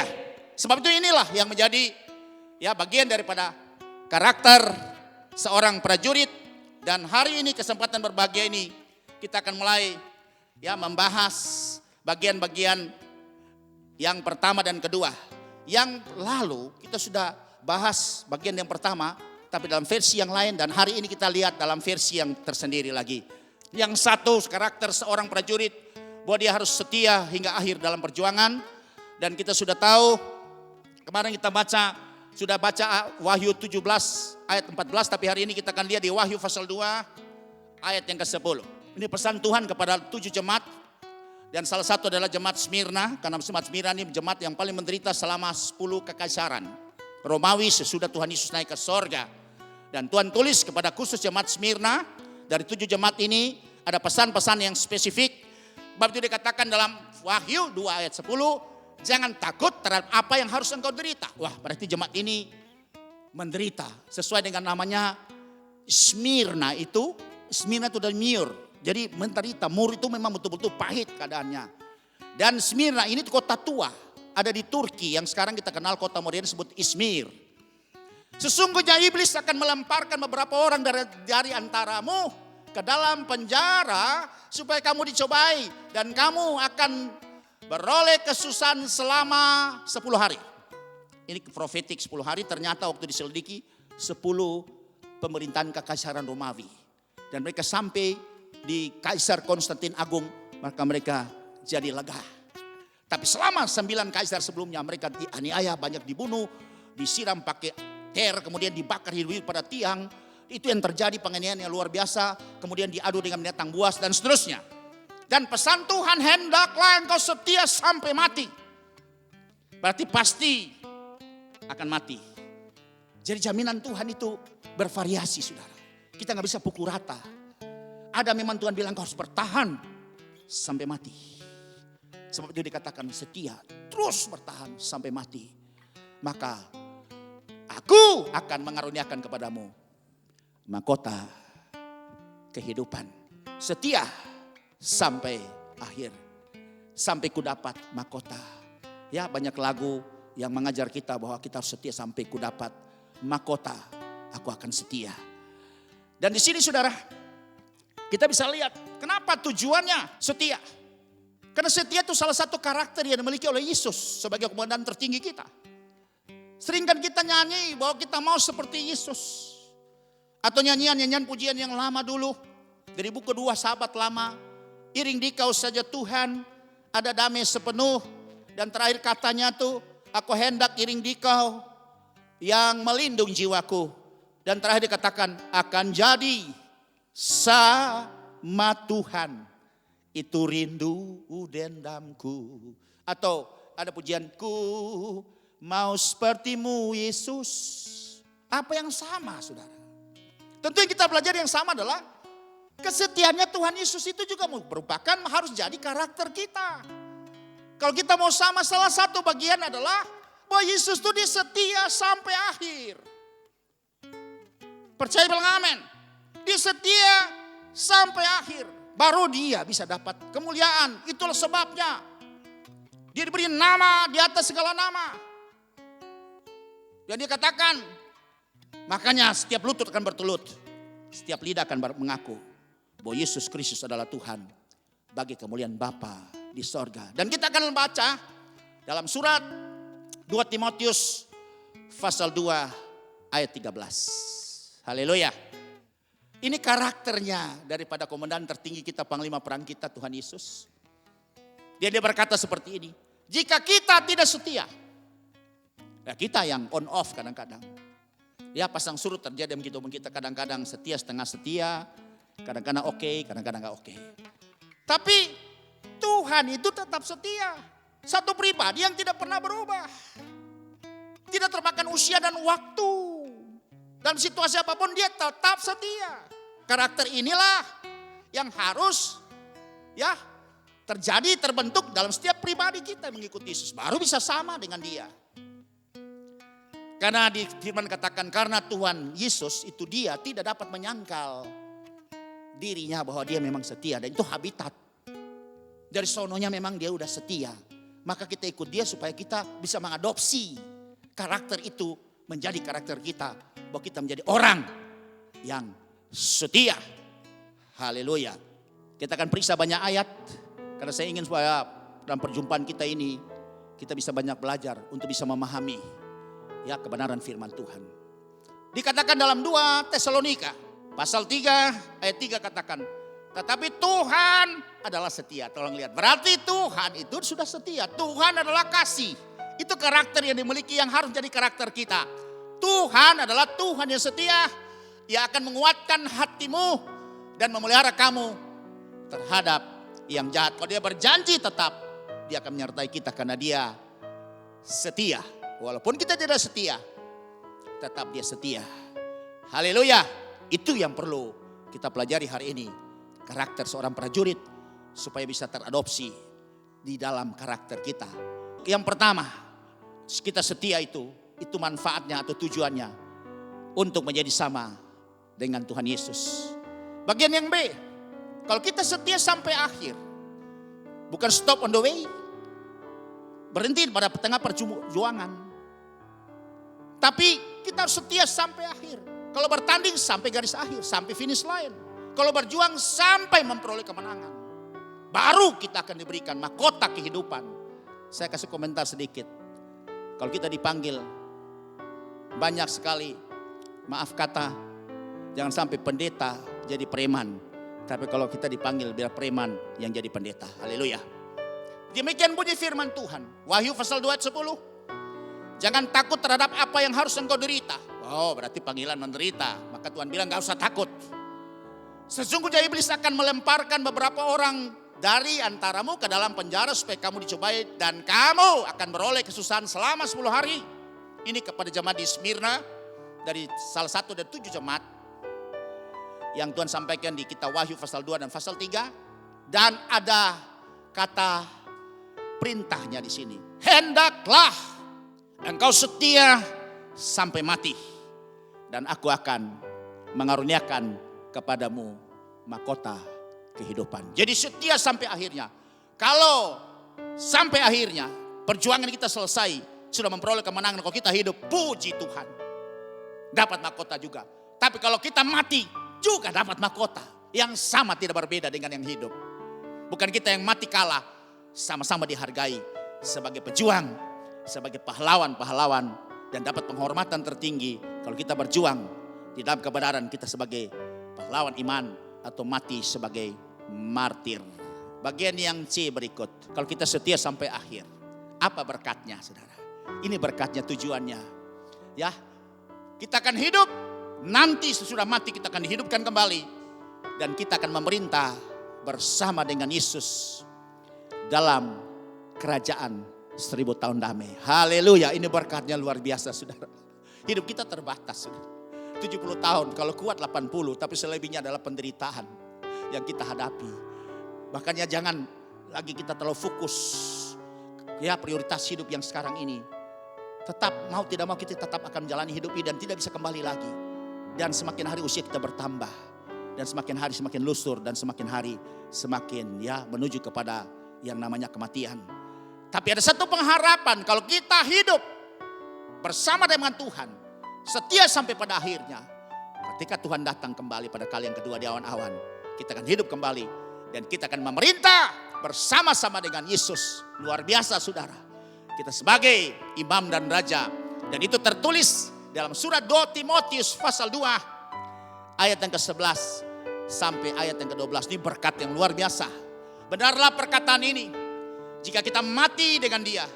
Sebab itu inilah yang menjadi bagian daripada karakter seorang prajurit. Dan hari ini kesempatan berbahagia ini kita akan mulai membahas bagian-bagian yang pertama dan kedua. Yang lalu kita sudah bahas bagian yang pertama, tapi dalam versi yang lain. Dan hari ini kita lihat dalam versi yang tersendiri lagi. Yang satu, karakter seorang prajurit, bahwa dia harus setia hingga akhir dalam perjuangan. Dan kita sudah tahu, kemarin kita sudah baca Wahyu 17 ayat 14. Tapi hari ini kita akan lihat di Wahyu pasal 2 ayat yang ke-10. Ini pesan Tuhan kepada 7 jemaat. Dan salah satu adalah jemaat Smyrna. Karena jemaat Smyrna ini jemaat yang paling menderita selama 10 kekaisaran Romawi sesudah Tuhan Yesus naik ke sorga. Dan Tuhan tulis kepada khusus jemaat Smyrna. Dari 7 jemaat ini ada pesan-pesan yang spesifik. Sebab itu dikatakan dalam Wahyu 2 ayat 10. Jangan takut terhadap apa yang harus engkau derita. Wah, berarti jemaat ini menderita. Sesuai dengan namanya Smyrna itu. Smyrna itu dari Mur. Jadi menderita. Mur itu memang betul-betul pahit keadaannya. Dan Smyrna ini kota tua. Ada di Turki yang sekarang kita kenal kota modern disebut Izmir. Sesungguhnya iblis akan melemparkan beberapa orang dari antaramu ke dalam penjara supaya kamu dicobai. Dan kamu akan beroleh kesusahan selama 10 hari. Ini profetik 10 hari, ternyata waktu diselidiki 10 pemerintahan kekaisaran Romawi. Dan mereka sampai di Kaisar Konstantin Agung, maka mereka jadi lega. Tapi selama 9 kaisar sebelumnya mereka dianiaya, banyak dibunuh, disiram pakai ter, kemudian dibakar hidup pada tiang. Itu yang terjadi, penganiayaan yang luar biasa, kemudian diadu dengan binatang buas dan seterusnya. Dan pesan Tuhan, hendaklah engkau setia sampai mati. Berarti pasti akan mati. Jadi jaminan Tuhan itu bervariasi, saudara. Kita gak bisa pukul rata. Ada memang Tuhan bilang kau harus bertahan sampai mati. Sebab itu dikatakan setia, terus bertahan sampai mati. Maka aku akan mengaruniakan kepadamu mahkota kehidupan. Setia sampai akhir. Sampai ku dapat mahkota. Ya, banyak lagu yang mengajar kita bahwa kita harus setia sampai ku dapat mahkota. Aku akan setia. Dan di sini saudara, kita bisa lihat kenapa tujuannya setia. Karena setia itu salah satu karakter yang dimiliki oleh Yesus sebagai komandan tertinggi kita. Sering kan kita nyanyi bahwa kita mau seperti Yesus. Atau nyanyian pujian yang lama dulu. Dari buku 2 sahabat lama. Iring dikau saja Tuhan, ada damai sepenuh. Dan terakhir katanya tuh, aku hendak iring dikau yang melindungi jiwaku. Dan terakhir dikatakan akan jadi sama Tuhan, itu rindu dendamku. Atau ada pujianku mau sepertimu Yesus. Apa yang sama saudara? Tentu yang kita belajar yang sama adalah kesetiaannya Tuhan Yesus itu juga merupakan harus jadi karakter kita. Kalau kita mau sama, salah satu bagian adalah bahwa Yesus itu dia setia sampai akhir. Percaya bilang amin. Dia setia sampai akhir. Baru dia bisa dapat kemuliaan. Itulah sebabnya Dia diberi nama di atas segala nama. Dan dia katakan, makanya setiap lutut akan bertelut, setiap lidah akan mengaku bahwa Yesus Kristus adalah Tuhan bagi kemuliaan Bapa di sorga. Dan kita akan membaca dalam surat 2 Timotius pasal 2 ayat 13. Haleluya. Ini karakternya daripada komandan tertinggi kita, panglima perang kita, Tuhan Yesus. Dia berkata seperti ini. Jika kita tidak setia, ya kita yang on off kadang-kadang. Ya pasang surut terjadi begitu, kita kadang-kadang setia, setengah setia, kadang-kadang oke, kadang-kadang gak oke. Tapi Tuhan itu tetap setia. Satu pribadi yang tidak pernah berubah. Tidak termakan usia dan waktu. Dalam situasi apapun dia tetap setia. Karakter inilah yang harus ya terjadi, terbentuk dalam setiap pribadi kita yang mengikuti Yesus. Baru bisa sama dengan dia. Karena di firman katakan karena Tuhan Yesus itu dia tidak dapat menyangkal dirinya bahwa dia memang setia. Dan itu habitat. Dari sononya memang dia udah setia. Maka kita ikut dia supaya kita bisa mengadopsi karakter itu menjadi karakter kita. Bahwa kita menjadi orang yang setia. Haleluya. Kita akan periksa banyak ayat. Karena saya ingin supaya dalam perjumpaan kita ini kita bisa banyak belajar untuk bisa memahami ya kebenaran firman Tuhan. Dikatakan dalam 2 Tesalonika pasal 3 ayat 3 katakan, tetapi Tuhan adalah setia. Tolong lihat, berarti Tuhan itu sudah setia. Tuhan adalah kasih. Itu karakter yang dimiliki yang harus jadi karakter kita. Tuhan adalah Tuhan yang setia. Ia akan menguatkan hatimu dan memelihara kamu terhadap yang jahat. Kalau dia berjanji tetap, dia akan menyertai kita karena dia setia. Walaupun kita tidak setia, tetap dia setia. Haleluya. Itu yang perlu kita pelajari hari ini. Karakter seorang prajurit supaya bisa teradopsi di dalam karakter kita. Yang pertama, kita setia itu manfaatnya atau tujuannya untuk menjadi sama dengan Tuhan Yesus. Bagian yang B, kalau kita setia sampai akhir, bukan stop on the way, berhenti pada tengah perjuangan, tapi kita harus setia sampai akhir. Kalau bertanding sampai garis akhir, sampai finish line. Kalau berjuang sampai memperoleh kemenangan, baru kita akan diberikan mahkota kehidupan. Saya kasih komentar sedikit. Kalau kita dipanggil, banyak sekali, maaf kata, jangan sampai pendeta jadi preman. Tapi kalau kita dipanggil biar preman yang jadi pendeta. Haleluya. Demikian bunyi firman Tuhan. Wahyu pasal 2 ayat 10. Jangan takut terhadap apa yang harus engkau derita. Oh berarti panggilan menderita. Maka Tuhan bilang gak usah takut. Sesungguhnya iblis akan melemparkan beberapa orang dari antaramu ke dalam penjara supaya kamu dicobai. Dan kamu akan beroleh kesusahan selama 10 hari. Ini kepada jemaat di Smyrna. Dari salah satu dari 7 jemaat. Yang Tuhan sampaikan di kitab Wahyu pasal 2 dan pasal 3. Dan ada kata perintahnya di sini. Hendaklah engkau setia sampai mati. Dan aku akan mengaruniakan kepadamu mahkota kehidupan. Jadi setia sampai akhirnya. Kalau sampai akhirnya perjuangan kita selesai, sudah memperoleh kemenangan, kalau kita hidup, puji Tuhan. Dapat mahkota juga. Tapi kalau kita mati, juga dapat mahkota. Yang sama tidak berbeda dengan yang hidup. Bukan kita yang mati kalah, sama-sama dihargai sebagai pejuang, sebagai pahlawan-pahlawan, dan dapat penghormatan tertinggi. Kalau kita berjuang di dalam kebenaran, kita sebagai pahlawan iman atau mati sebagai martir. Bagian yang C berikut. Kalau kita setia sampai akhir, apa berkatnya saudara? Ini berkatnya, tujuannya. Ya, kita akan hidup, nanti sesudah mati kita akan dihidupkan kembali. Dan kita akan memerintah bersama dengan Yesus dalam kerajaan 1000 tahun damai. Haleluya, ini berkatnya luar biasa saudara. Hidup kita terbatas saudara. 70 tahun, kalau kuat 80, tapi selebihnya adalah penderitaan yang kita hadapi. Makanya jangan lagi kita terlalu fokus ya prioritas hidup yang sekarang ini. Tetap mau tidak mau kita tetap akan menjalani hidup ini dan tidak bisa kembali lagi. Dan semakin hari usia kita bertambah, dan semakin hari semakin lusur, dan semakin hari semakin ya menuju kepada yang namanya kematian. Tapi ada satu pengharapan, kalau kita hidup bersama dengan Tuhan, setia sampai pada akhirnya, ketika Tuhan datang kembali pada kali yang kedua di awan-awan, kita akan hidup kembali dan kita akan memerintah bersama-sama dengan Yesus. Luar biasa saudara. Kita sebagai imam dan raja. Dan itu tertulis dalam surat 2 Timotius pasal 2 ayat yang ke-11 sampai ayat yang ke-12. Ini berkat yang luar biasa. Benarlah perkataan ini. Jika kita mati dengan dia,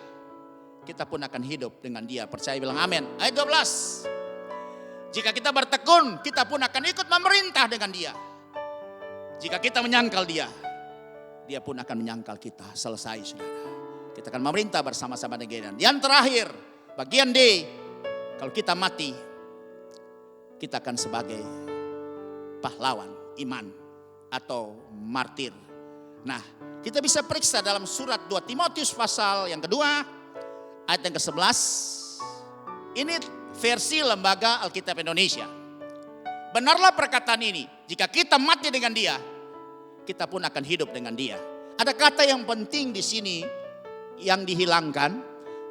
kita pun akan hidup dengan dia. Percaya bilang amin. Ayat 12. Jika kita bertekun, kita pun akan ikut memerintah dengan dia. Jika kita menyangkal dia, dia pun akan menyangkal kita. Selesai saudara. Kita akan memerintah bersama-sama dengan dia. Yang terakhir, bagian D, kalau kita mati, kita akan sebagai pahlawan iman atau martir. Nah, kita bisa periksa dalam surat 2 Timotius pasal yang kedua, ayat yang ke-11. Ini versi Lembaga Alkitab Indonesia. Benarlah perkataan ini, jika kita mati dengan dia, kita pun akan hidup dengan dia. Ada kata yang penting di sini yang dihilangkan.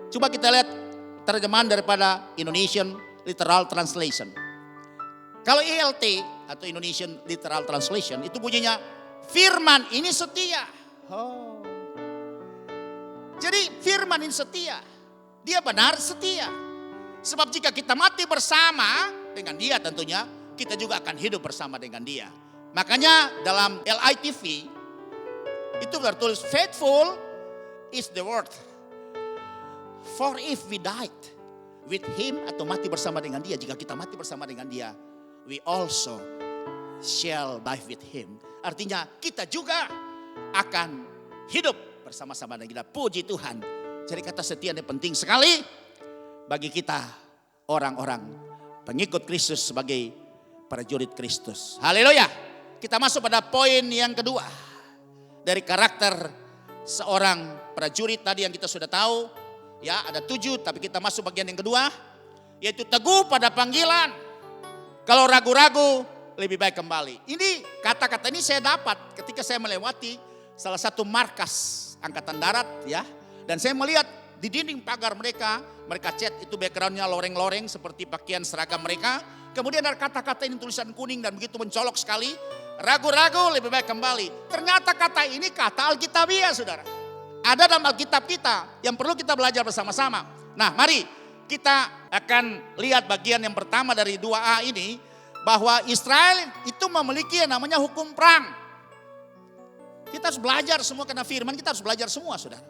Coba kita lihat terjemahan daripada Indonesian Literal Translation. Kalau ILT atau Indonesian Literal Translation itu bunyinya firman ini setia. Oh. Jadi firman ini setia. Dia benar setia. Sebab jika kita mati bersama dengan dia tentunya, kita juga akan hidup bersama dengan dia. Makanya dalam LITV itu tertulis faithful is the word. For if we died with him atau mati bersama dengan dia, jika kita mati bersama dengan dia, we also shall die with him. Artinya kita juga akan hidup bersama-sama dengan dia. Puji Tuhan. Jadi kata setia ini penting sekali bagi kita orang-orang pengikut Kristus sebagai prajurit Kristus. Haleluya. Kita masuk pada poin yang kedua. Dari karakter seorang prajurit tadi yang kita sudah tahu. Ya ada 7 tapi kita masuk bagian yang kedua. Yaitu teguh pada panggilan. Kalau ragu-ragu lebih baik kembali. Ini kata-kata ini saya dapat ketika saya melewati salah satu markas angkatan darat ya. Dan saya melihat di dinding pagar mereka cat itu backgroundnya loreng-loreng seperti pakaian seragam mereka. Kemudian ada kata-kata ini tulisan kuning dan begitu mencolok sekali. Ragu-ragu lebih baik kembali. Ternyata kata ini kata Alkitabiah saudara. Ada dalam Alkitab kita yang perlu kita belajar bersama-sama. Nah mari kita akan lihat bagian yang pertama dari 2A ini. Bahwa Israel itu memiliki yang namanya hukum perang. Kita harus belajar semua karena firman kita harus belajar semua saudara.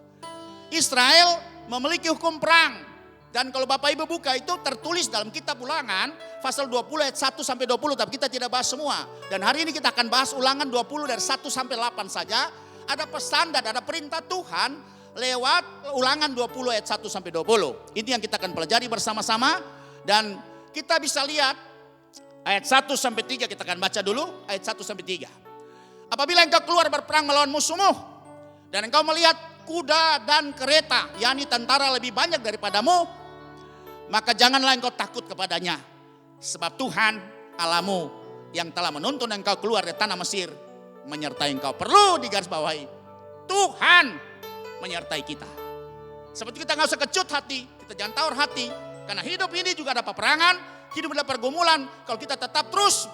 Israel memiliki hukum perang. Dan kalau Bapak Ibu buka itu tertulis dalam kitab Ulangan pasal 20 ayat 1 sampai 20 tapi kita tidak bahas semua. Dan hari ini kita akan bahas Ulangan 20 dari 1 sampai 8 saja. Ada pesan dan ada perintah Tuhan lewat Ulangan 20 ayat 1 sampai 20. Ini yang kita akan pelajari bersama-sama dan kita bisa lihat ayat 1 sampai 3 kita akan baca dulu ayat 1 sampai 3. Apabila engkau keluar berperang melawan musuhmu dan engkau melihat kuda dan kereta, yakni tentara lebih banyak daripadamu, maka janganlah engkau takut kepadanya. Sebab Tuhan Allahmu yang telah menuntun engkau keluar dari tanah Mesir menyertai engkau. Perlu digarisbawahi, Tuhan menyertai kita. Seperti kita gak usah kecut hati, kita jangan tawar hati. Karena hidup ini juga ada peperangan, hidup ada pergumulan. Kalau kita tetap terus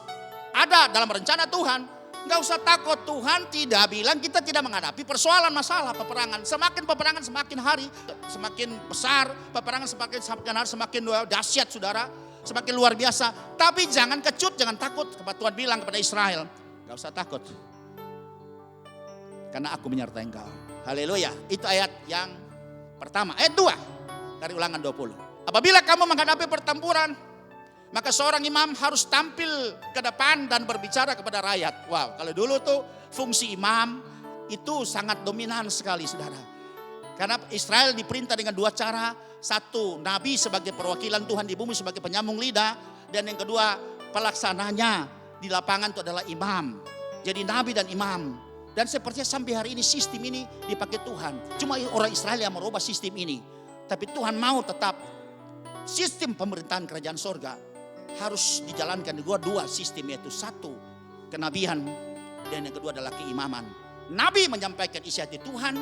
ada dalam rencana Tuhan, gak usah takut. Tuhan tidak bilang kita tidak menghadapi persoalan masalah peperangan. Semakin peperangan semakin hari semakin besar. Peperangan semakin hari semakin dahsyat saudara. Semakin luar biasa. Tapi jangan kecut, jangan takut. Tuhan bilang kepada Israel, gak usah takut. Karena aku menyertai engkau. Haleluya. Itu ayat yang pertama. Ayat 2 dari Ulangan 20. Apabila kamu menghadapi pertempuran, maka seorang imam harus tampil ke depan dan berbicara kepada rakyat. Wow, kalau dulu tuh fungsi imam itu sangat dominan sekali saudara. Karena Israel diperintah dengan 2 cara. Satu, nabi sebagai perwakilan Tuhan di bumi sebagai penyambung lidah. Dan yang kedua, pelaksananya di lapangan itu adalah imam. Jadi nabi dan imam. Dan sepertinya sampai hari ini sistem ini dipakai Tuhan. Cuma orang Israel yang merubah sistem ini. Tapi Tuhan mau tetap sistem pemerintahan kerajaan sorga harus dijalankan dua sistem, yaitu satu kenabian dan yang kedua adalah keimaman. Nabi menyampaikan isi hati Tuhan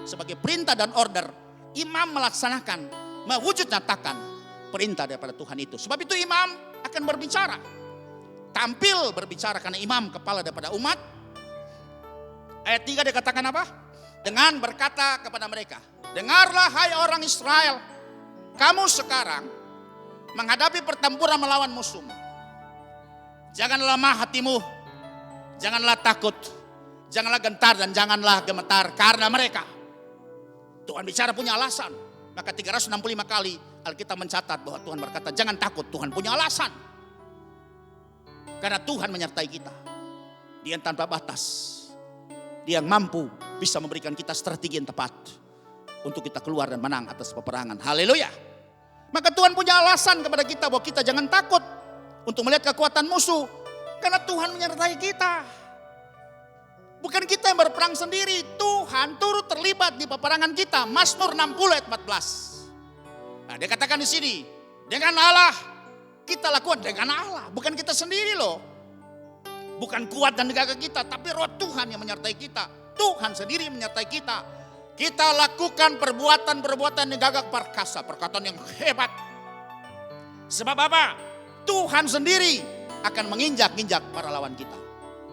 sebagai perintah dan order imam melaksanakan, mewujud nyatakan perintah daripada Tuhan itu. Sebab itu imam akan berbicara. Tampil berbicara karena imam kepala daripada umat. Ayat 3 dikatakan apa? Dengan berkata kepada mereka, dengarlah hai orang Israel, kamu sekarang menghadapi pertempuran melawan musuhmu. Jangan lemah hatimu, janganlah takut, janganlah gentar dan janganlah gemetar karena mereka. Tuhan bicara punya alasan. Maka 365 kali Alkitab mencatat bahwa Tuhan berkata jangan takut, Tuhan punya alasan. Karena Tuhan menyertai kita. Dia yang tanpa batas. Dia yang mampu bisa memberikan kita strategi yang tepat untuk kita keluar dan menang atas peperangan. Haleluya. Maka Tuhan punya alasan kepada kita bahwa kita jangan takut untuk melihat kekuatan musuh. Karena Tuhan menyertai kita. Bukan kita yang berperang sendiri. Tuhan turut terlibat di peperangan kita. Mazmur 60 ayat 14. Nah, dia katakan di sini, dengan Allah kita lakukan dengan Allah. Bukan kita sendiri loh. Bukan kuat dan gagah kita, tapi roh Tuhan yang menyertai kita. Tuhan sendiri menyertai kita. Kita lakukan perbuatan-perbuatan yang gagah perkasa, perkataan yang hebat. Sebab apa? Tuhan sendiri akan menginjak-injak para lawan kita.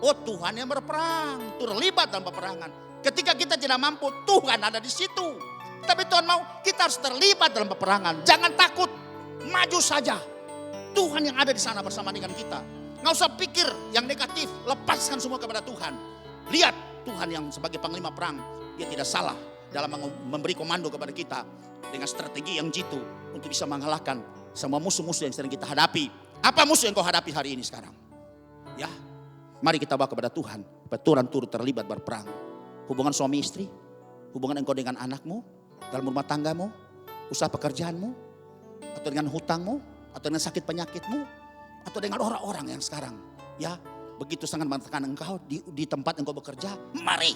Oh, Tuhan yang berperang, terlibat dalam peperangan. Ketika kita tidak mampu, Tuhan ada di situ. Tapi Tuhan mau kita harus terlibat dalam peperangan. Jangan takut, maju saja. Tuhan yang ada di sana bersama dengan kita. Nggak usah pikir yang negatif, lepaskan semua kepada Tuhan. Lihat Tuhan yang sebagai panglima perang, dia tidak salah dalam memberi komando kepada kita dengan strategi yang jitu untuk bisa mengalahkan semua musuh-musuh yang sedang kita hadapi. Apa musuh yang kau hadapi hari ini sekarang? Ya, mari kita bawa kepada Tuhan. Tuhan turut terlibat berperang. Hubungan suami istri, hubungan engkau dengan anakmu, dalam rumah tanggamu, usaha pekerjaanmu, atau dengan hutangmu, atau dengan sakit penyakitmu, atau dengan orang-orang yang sekarang ya begitu sangat menekan engkau di tempat engkau bekerja. Mari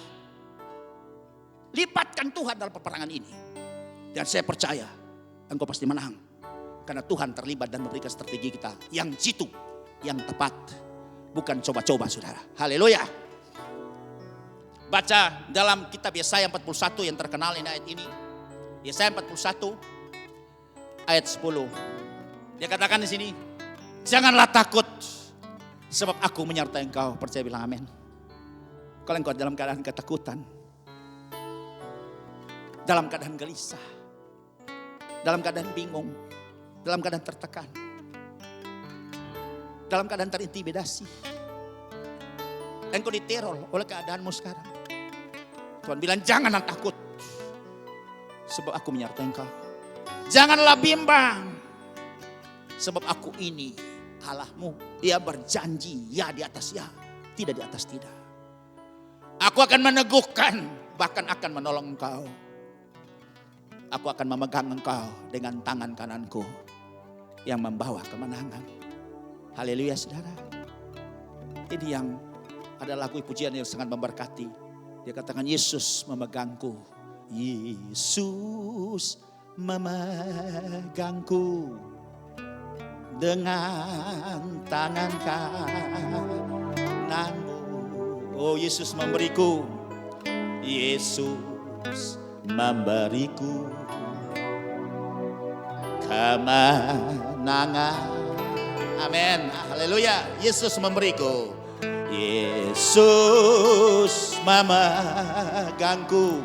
libatkan Tuhan dalam peperangan ini, dan saya percaya engkau pasti menang karena Tuhan terlibat dan memberikan strategi kita yang jitu, yang tepat, bukan coba-coba saudara. Haleluya. Baca dalam kitab Yesaya 41 yang terkenal ini ayat ini. Yesaya 41 ayat 10. Dia katakan di sini, janganlah takut sebab aku menyertai engkau. Percaya bilang amin. Kalau engkau dalam keadaan ketakutan, dalam keadaan gelisah, dalam keadaan bingung, dalam keadaan tertekan, dalam keadaan terintimidasi, engkau diteror oleh keadaanmu sekarang, Tuhan bilang janganlah takut sebab aku menyertai engkau. Janganlah bimbang sebab aku ini Allahmu. Dia berjanji ya di atas ya, tidak di atas tidak. Aku akan meneguhkan, bahkan akan menolong engkau. Aku akan memegang engkau dengan tangan kananku yang membawa kemenangan. Haleluya saudara. Ini yang ada lagu pujian yang sangat memberkati. Dia katakan Yesus memegangku. Yesus memegangku dengan tangan kananmu. Oh, Yesus memberiku. Yesus memberiku kemenangan. Amin. Haleluya. Yesus memberiku. Yesus memegangku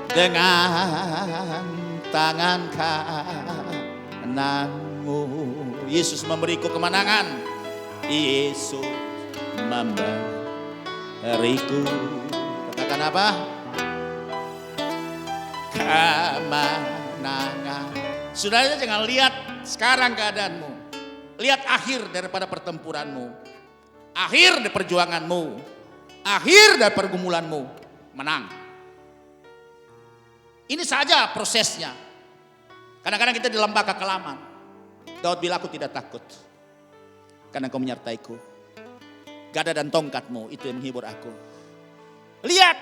dengan tangan kananmu. Yesus memberiku kemenangan. Yesus memberiku, katakan apa? Kemenangan. Saudara jangan lihat sekarang keadaanmu. Lihat akhir daripada pertempuranmu. Akhir dari perjuanganmu. Akhir dari pergumulanmu. Menang. Ini saja prosesnya. Kadang-kadang kita di lembah kekelaman. Daud bilang aku tidak takut. Karena engkau menyertaiku. Gada dan tongkatmu itu yang menghibur aku. Lihat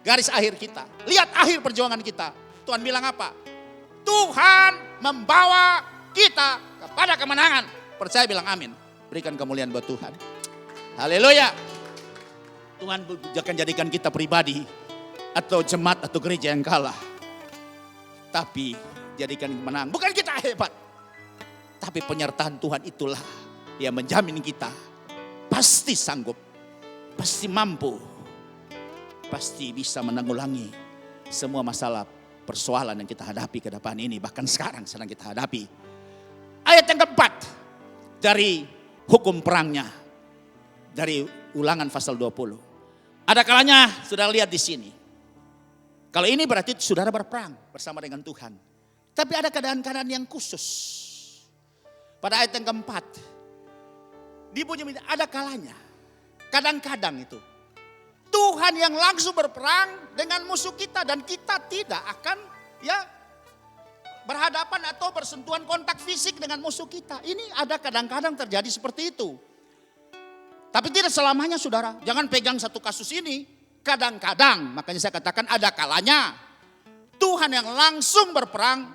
garis akhir kita. Lihat akhir perjuangan kita. Tuhan bilang apa? Tuhan membawa kita kepada kemenangan. Percaya bilang amin. Berikan kemuliaan buat Tuhan. Haleluya. Tuhan akan jadikan kita pribadi atau jemaat atau gereja yang kalah. tapi jadikan menang. Bukan kita hebat, tapi penyertaan Tuhan itulah yang menjamin kita pasti sanggup, pasti mampu, pasti bisa menanggulangi semua masalah persoalan yang kita hadapi ke depan ini, bahkan sekarang sedang kita hadapi. Ayat yang keempat dari hukum perangnya, dari Ulangan pasal 20. Ada kalanya saudara lihat di sini. Kalau ini berarti saudara berperang bersama dengan Tuhan. Tapi ada keadaan-keadaan yang khusus. Pada ayat yang keempat, dibunyi ada kalanya. Kadang-kadang itu Tuhan yang langsung berperang dengan musuh kita, dan kita tidak akan berhadapan atau bersentuhan kontak fisik dengan musuh kita. Ini ada kadang-kadang terjadi seperti itu. Tapi tidak selamanya saudara. Jangan pegang satu kasus ini. Kadang-kadang, makanya saya katakan ada kalanya Tuhan yang langsung berperang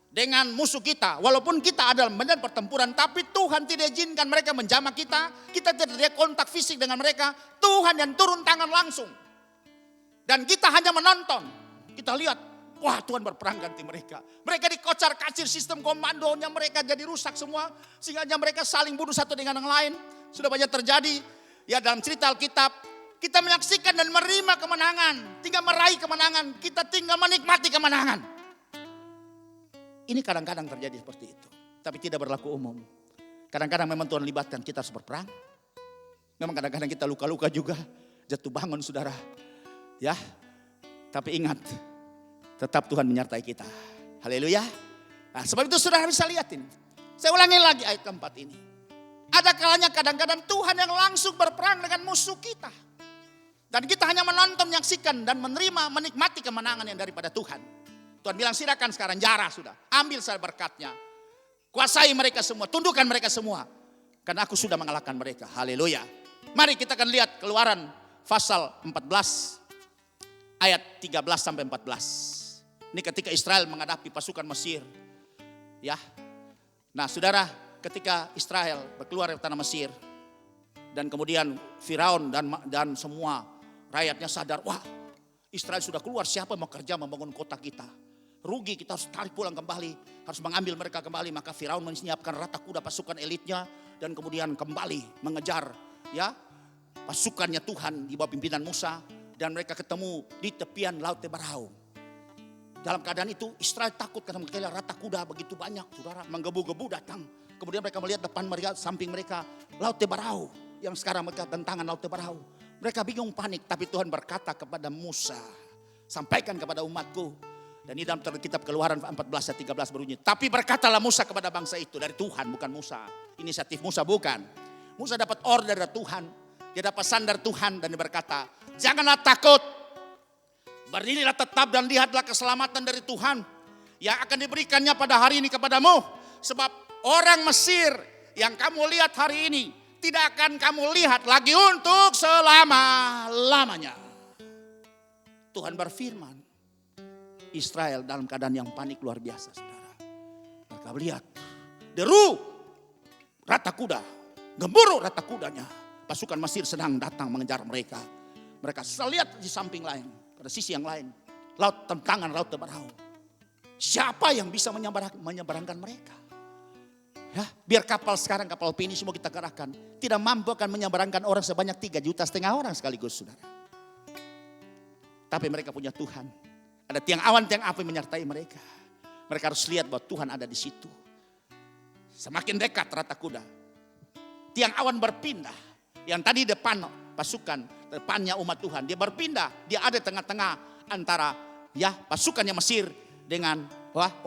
dengan musuh kita. Walaupun kita adalah medan pertempuran, tapi Tuhan tidak izinkan mereka menjamah kita. Kita tidak ada kontak fisik dengan mereka. Tuhan yang turun tangan langsung. Dan kita hanya menonton. Kita lihat, wah Tuhan berperang ganti mereka. Mereka dikocar kacir sistem komandonya, mereka jadi rusak semua. Sehingga mereka saling bunuh satu dengan yang lain. Sudah banyak terjadi ya dalam cerita Alkitab. Kita menyaksikan dan menerima kemenangan. Tinggal meraih kemenangan. Kita tinggal menikmati kemenangan. Ini kadang-kadang terjadi seperti itu. Tapi tidak berlaku umum. Kadang-kadang memang Tuhan libatkan kita harus berperang. Memang kadang-kadang kita luka-luka juga. Jatuh bangun saudara. Ya. Tapi ingat. Tetap Tuhan menyertai kita. Haleluya. Nah, sebab itu saudara bisa lihat ini. Saya ulangi lagi ayat keempat ini. Ada kalanya kadang-kadang Tuhan yang langsung berperang dengan musuh kita. Dan kita hanya menonton, menyaksikan dan menerima, menikmati kemenangan yang daripada Tuhan. Tuhan bilang silakan sekarang jarah sudah. Ambil saya berkatnya. Kuasai mereka semua, tundukkan mereka semua. Karena aku sudah mengalahkan mereka. Haleluya. Mari kita akan lihat Keluaran pasal 14 ayat 13 sampai 14. Ini ketika Israel menghadapi pasukan Mesir. Ya. Nah saudara, ketika Israel berkeluar dari tanah Mesir. Dan kemudian Firaun dan semua rakyatnya sadar, wah Israel sudah keluar, siapa mau kerja membangun kota kita. Rugi, kita harus tarik pulang kembali, harus mengambil mereka kembali. Maka Firaun menyiapkan rata kuda pasukan elitnya. Dan kemudian kembali mengejar ya pasukannya Tuhan di bawah pimpinan Musa. Dan mereka ketemu di tepian Laut Tebarau. Dalam keadaan itu Israel takut karena mereka rata kuda begitu banyak. Saudara, menggebu-gebu datang. Kemudian mereka melihat depan mereka, samping mereka Laut Tebarau. Yang sekarang mereka tentangan Laut Tebarau. Mereka bingung, panik, tapi Tuhan berkata kepada Musa, sampaikan kepada umatku. Dan di dalam kitab Keluaran 14 ayat 13 berbunyi, tapi berkatalah Musa kepada bangsa itu, dari Tuhan bukan Musa. Inisiatif Musa bukan. Musa dapat order dari Tuhan, dia dapat pesan dari Tuhan dan dia berkata, janganlah takut. Berdirilah tetap dan lihatlah keselamatan dari Tuhan yang akan diberikannya pada hari ini kepadamu. Sebab orang Mesir yang kamu lihat hari ini tidak akan kamu lihat lagi untuk selama-lamanya. Tuhan berfirman. Israel dalam keadaan yang panik luar biasa saudara. Mereka melihat deru rata kuda. Gemuruh rata kudanya. Pasukan Mesir sedang datang mengejar mereka. Mereka lihat di samping lain. Pada sisi yang lain. Laut tentangan Laut Tebarau. Siapa yang bisa menyeberangkan mereka? Ya, biar kapal sekarang, kapal Fini semua kita kerahkan. Tidak mampu akan menyeberangkan orang sebanyak 3,5 juta orang sekaligus saudara. Tapi mereka punya Tuhan. Ada tiang awan, tiang api menyertai mereka. Mereka harus lihat bahwa Tuhan ada di situ. Semakin dekat rata kuda. Tiang awan berpindah. Yang tadi depan pasukan, depannya umat Tuhan. Dia berpindah, dia ada tengah-tengah antara ya pasukannya Mesir dengan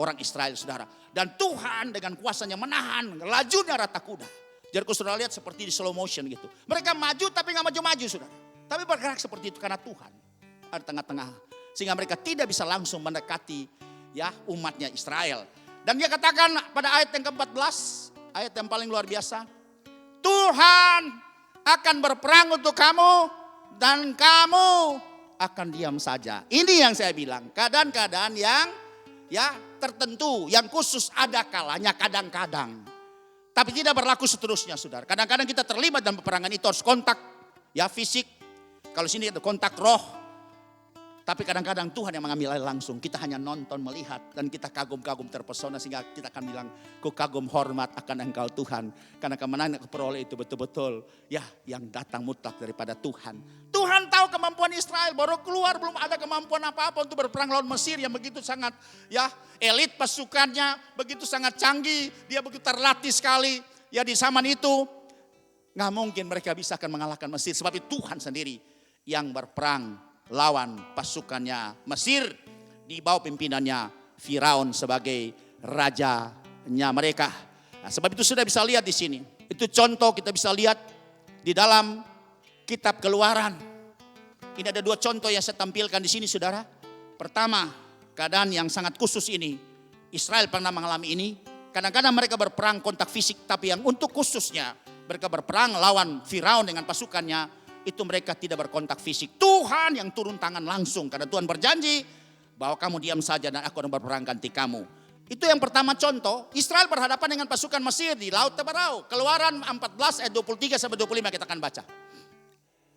orang Israel saudara. Dan Tuhan dengan kuasanya menahan lajunya rata kuda. Jadi kalau saudara lihat seperti di slow motion gitu. Mereka maju tapi gak maju-maju saudara. Tapi bergerak seperti itu karena Tuhan ada tengah-tengah. Sehingga mereka tidak bisa langsung mendekati ya umatnya Israel. Dan dia katakan pada ayat yang ke-14. Ayat yang paling luar biasa. Tuhan akan berperang untuk kamu. Dan kamu akan diam saja. Ini yang saya bilang. Keadaan-keadaan yang ya tertentu, yang khusus ada kalanya kadang-kadang. Tapi tidak berlaku seterusnya saudara. Kadang-kadang kita terlibat dalam peperangan itu harus kontak ya fisik. Kalau sini ada kontak roh. Tapi kadang-kadang Tuhan yang mengambil alih langsung. Kita hanya nonton, melihat, dan kita kagum-kagum terpesona sehingga kita akan bilang, ku kagum hormat akan Engkau Tuhan. Karena kemenangan yang peroleh itu betul-betul ya yang datang mutlak daripada Tuhan. Tuhan tahu kemampuan Israel, baru keluar belum ada kemampuan apa-apa untuk berperang lawan Mesir yang begitu sangat ya elit pasukannya, begitu sangat canggih, dia begitu terlatih sekali. Ya di zaman itu nggak mungkin mereka bisa akan mengalahkan Mesir, sebab itu Tuhan sendiri yang berperang lawan pasukannya Mesir di bawah pimpinannya Firaun sebagai rajanya mereka. Nah, sebab itu sudah bisa lihat di sini. Itu contoh kita bisa lihat di dalam kitab Keluaran. Ini ada 2 contoh yang saya tampilkan di sini, saudara. Pertama, keadaan yang sangat khusus ini. Israel pernah mengalami ini. Kadang-kadang mereka berperang kontak fisik, tapi yang untuk khususnya mereka berperang lawan Firaun dengan pasukannya, itu mereka tidak berkontak fisik. Tuhan yang turun tangan langsung. Karena Tuhan berjanji bahwa kamu diam saja dan aku akan berperang ganti kamu. Itu yang pertama contoh. Israel berhadapan dengan pasukan Mesir di Laut Teberau. Keluaran 14 ayat 23 sampai 25 kita akan baca.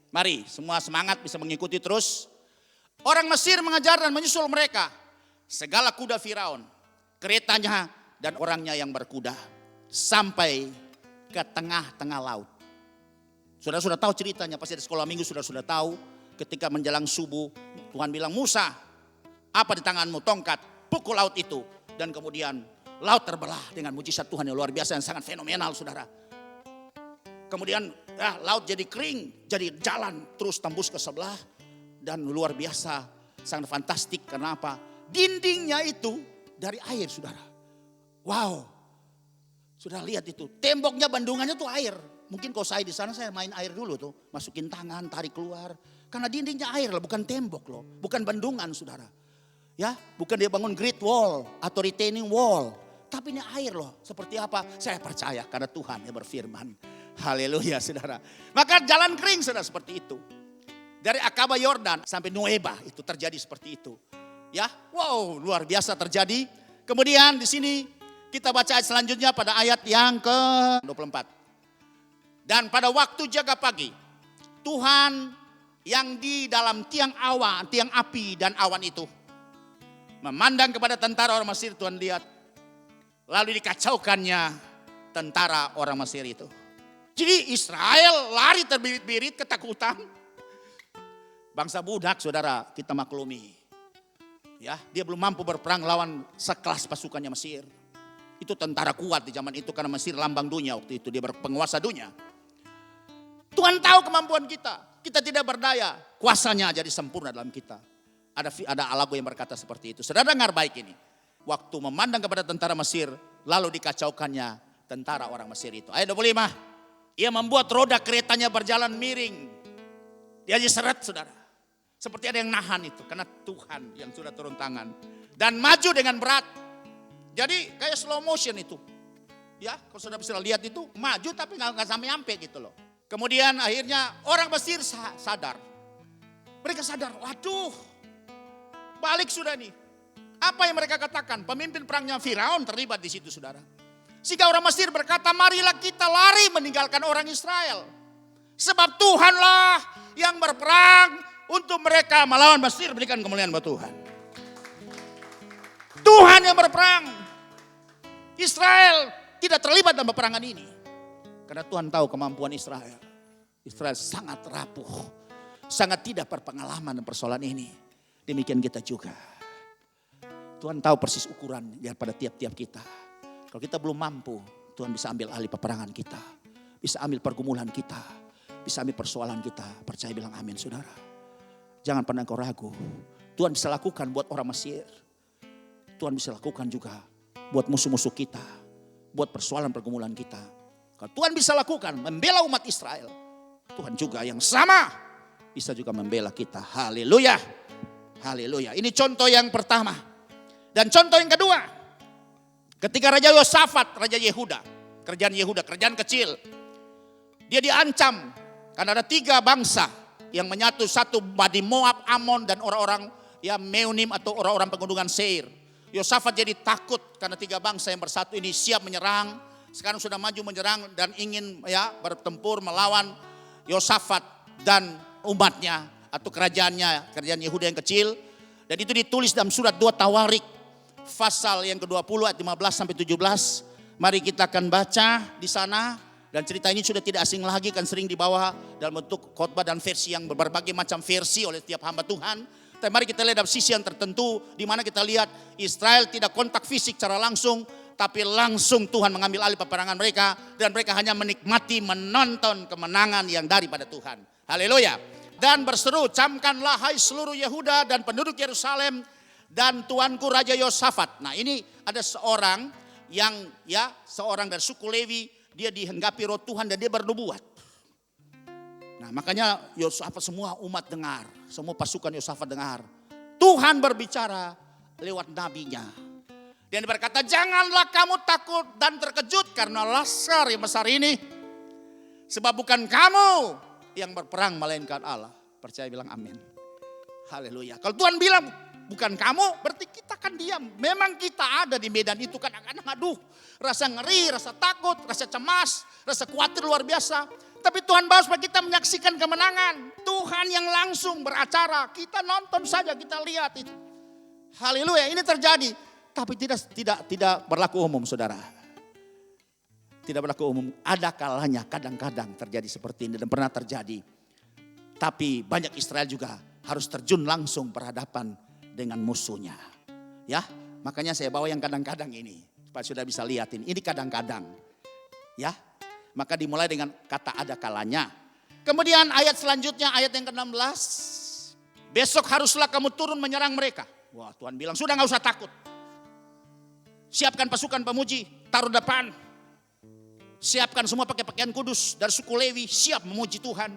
Mari semua semangat bisa mengikuti terus. Orang Mesir mengejar dan menyusul mereka. Segala kuda Firaun, keretanya dan orangnya yang berkuda. Sampai ke tengah-tengah laut. Sudah tahu ceritanya, pasti di sekolah minggu sudah tahu. Ketika menjelang subuh, Tuhan bilang, Musa, apa di tanganmu? Tongkat, pukul laut itu. Dan kemudian laut terbelah dengan mujizat Tuhan yang luar biasa, yang sangat fenomenal, saudara. Kemudian laut jadi kering, jadi jalan terus tembus ke sebelah. Dan luar biasa, sangat fantastik. Karena apa? Dindingnya itu dari air, saudara. Wow, sudah lihat itu. Temboknya, bandungannya tuh air. Mungkin kalau saya di sana saya main air dulu tuh, masukin tangan, tarik keluar. Karena dindingnya air loh, bukan tembok loh, bukan bendungan, saudara. Ya, bukan dia bangun great wall atau retaining wall, tapi ini air loh. Seperti apa? Saya percaya karena Tuhan yang berfirman. Haleluya, saudara. Maka jalan kering, saudara, seperti itu. Dari Akaba Yordan sampai Nueba itu terjadi seperti itu. Ya, wow, luar biasa terjadi. Kemudian di sini kita baca ayat selanjutnya pada ayat yang ke-24. Dan pada waktu jaga pagi, Tuhan yang di dalam tiang api dan awan itu memandang kepada tentara orang Mesir. Tuhan lihat, lalu dikacaukannya tentara orang Mesir itu. Jadi Israel lari terbirit-birit ketakutan. Bangsa budak, saudara, kita maklumi. Ya, dia belum mampu berperang lawan sekelas pasukannya Mesir. Itu tentara kuat di zaman itu karena Mesir lambang dunia waktu itu, dia berpenguasa dunia. Tuhan tahu kemampuan kita. Kita tidak berdaya. Kuasanya jadi sempurna dalam kita. Ada lagu yang berkata seperti itu. Saudara dengar baik ini. Waktu memandang kepada tentara Mesir, lalu dikacaukannya tentara orang Mesir itu. Ayat 25. Ia membuat roda keretanya berjalan miring. Dia diseret, saudara. Seperti ada yang nahan itu. Karena Tuhan yang sudah turun tangan. Dan maju dengan berat. Jadi kayak slow motion itu. Ya, kalau sudah bisa lihat itu, maju tapi nggak sampai gitu loh. Kemudian akhirnya orang Mesir sadar. Mereka sadar, waduh, balik sudah nih. Apa yang mereka katakan? Pemimpin perangnya Firaun terlibat di situ, saudara. Sehingga orang Mesir berkata, marilah kita lari meninggalkan orang Israel. Sebab Tuhanlah yang berperang untuk mereka melawan Mesir. Berikan kemuliaan buat Tuhan. Tuhan yang berperang. Israel tidak terlibat dalam peperangan ini. Karena Tuhan tahu kemampuan Israel. Israel sangat rapuh. Sangat tidak berpengalaman dalam persoalan ini. Demikian kita juga. Tuhan tahu persis ukuran daripada tiap-tiap kita. Kalau kita belum mampu, Tuhan bisa ambil alih peperangan kita. Bisa ambil pergumulan kita. Bisa ambil persoalan kita. Percaya bilang amin, saudara. Jangan pernah kau ragu. Tuhan bisa lakukan buat orang Mesir. Tuhan bisa lakukan juga buat musuh-musuh kita. Buat persoalan pergumulan kita. Kalau Tuhan bisa lakukan membela umat Israel, Tuhan juga yang sama bisa juga membela kita. Haleluya. Haleluya. Ini contoh yang pertama. Dan contoh yang kedua, ketika Raja Yosafat, Raja Yehuda, kerajaan kecil, dia diancam karena ada 3 bangsa yang menyatu, satu di Moab, Amon, dan orang-orang Meunim atau orang-orang pegunungan Seir. Yosafat jadi takut karena 3 bangsa yang bersatu ini siap menyerang. Sekarang sudah maju menyerang dan ingin bertempur melawan Yosafat dan umatnya. atau kerajaan Yehuda yang kecil. Dan itu ditulis dalam surat 2 Tawarik pasal yang ke-20 ayat 15 sampai 17. Mari kita akan baca di sana. Dan cerita ini sudah tidak asing lagi, kan sering dibawa dalam bentuk khotbah dan versi yang berbagai macam versi oleh tiap hamba Tuhan. Tapi mari kita lihat dalam sisi yang tertentu, di mana kita lihat Israel tidak kontak fisik secara langsung, tapi langsung Tuhan mengambil alih peperangan mereka, dan mereka hanya menikmati menonton kemenangan yang daripada Tuhan. Haleluya. Dan berseru, camkanlah hai seluruh Yehuda dan penduduk Yerusalem dan tuanku Raja Yosafat. Nah, ini ada seorang yang seorang dari suku Lewi, dia dihenggapi roh Tuhan dan dia bernubuat. Nah, makanya Yosafat, semua umat dengar, semua pasukan Yosafat dengar. Tuhan berbicara lewat nabinya. Dan dia berkata, janganlah kamu takut dan terkejut karena laskar yang besar ini. Sebab bukan kamu yang berperang melainkan Allah. Percaya bilang amin. Haleluya. Kalau Tuhan bilang bukan kamu, berarti kita kan diam. Memang kita ada di medan itu kadang-kadang aduh, rasa ngeri, rasa takut, rasa cemas, rasa khawatir luar biasa. Tapi Tuhan bawa supaya kita menyaksikan kemenangan. Tuhan yang langsung beracara, kita nonton saja, kita lihat itu. Haleluya, ini terjadi. Tapi tidak berlaku umum, saudara. Tidak berlaku umum. Ada kalanya kadang-kadang terjadi seperti ini dan pernah terjadi. Tapi banyak Israel juga harus terjun langsung berhadapan dengan musuhnya. Ya, makanya saya bawa yang kadang-kadang ini supaya sudah bisa lihat ini. Ini kadang-kadang. Ya. Maka dimulai dengan kata ada kalanya. Kemudian ayat selanjutnya ayat yang ke-16. Besok haruslah kamu turun menyerang mereka. Wah, Tuhan bilang sudah enggak usah takut. Siapkan pasukan pemuji, taruh depan. Siapkan semua pakai pakaian kudus dari suku Lewi, siap memuji Tuhan.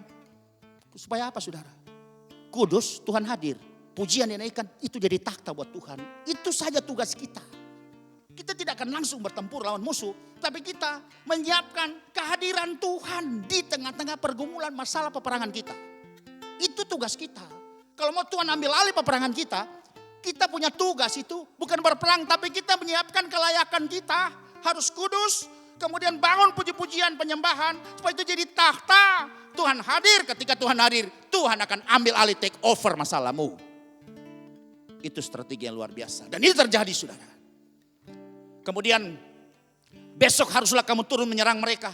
Supaya apa, saudara? Kudus, Tuhan hadir. Pujian yang dinaikkan itu jadi takhta buat Tuhan. Itu saja tugas kita. Kita tidak akan langsung bertempur lawan musuh, tapi kita menyiapkan kehadiran Tuhan di tengah-tengah pergumulan masalah peperangan kita. Itu tugas kita. Kalau mau Tuhan ambil alih peperangan kita punya tugas itu bukan berperang, tapi kita menyiapkan kelayakan kita. Harus kudus, kemudian bangun puji-pujian penyembahan, supaya itu jadi takhta. Tuhan hadir, ketika Tuhan hadir, Tuhan akan ambil alih, take over masalahmu. Itu strategi yang luar biasa. Dan ini terjadi, saudara. Kemudian besok haruslah kamu turun menyerang mereka.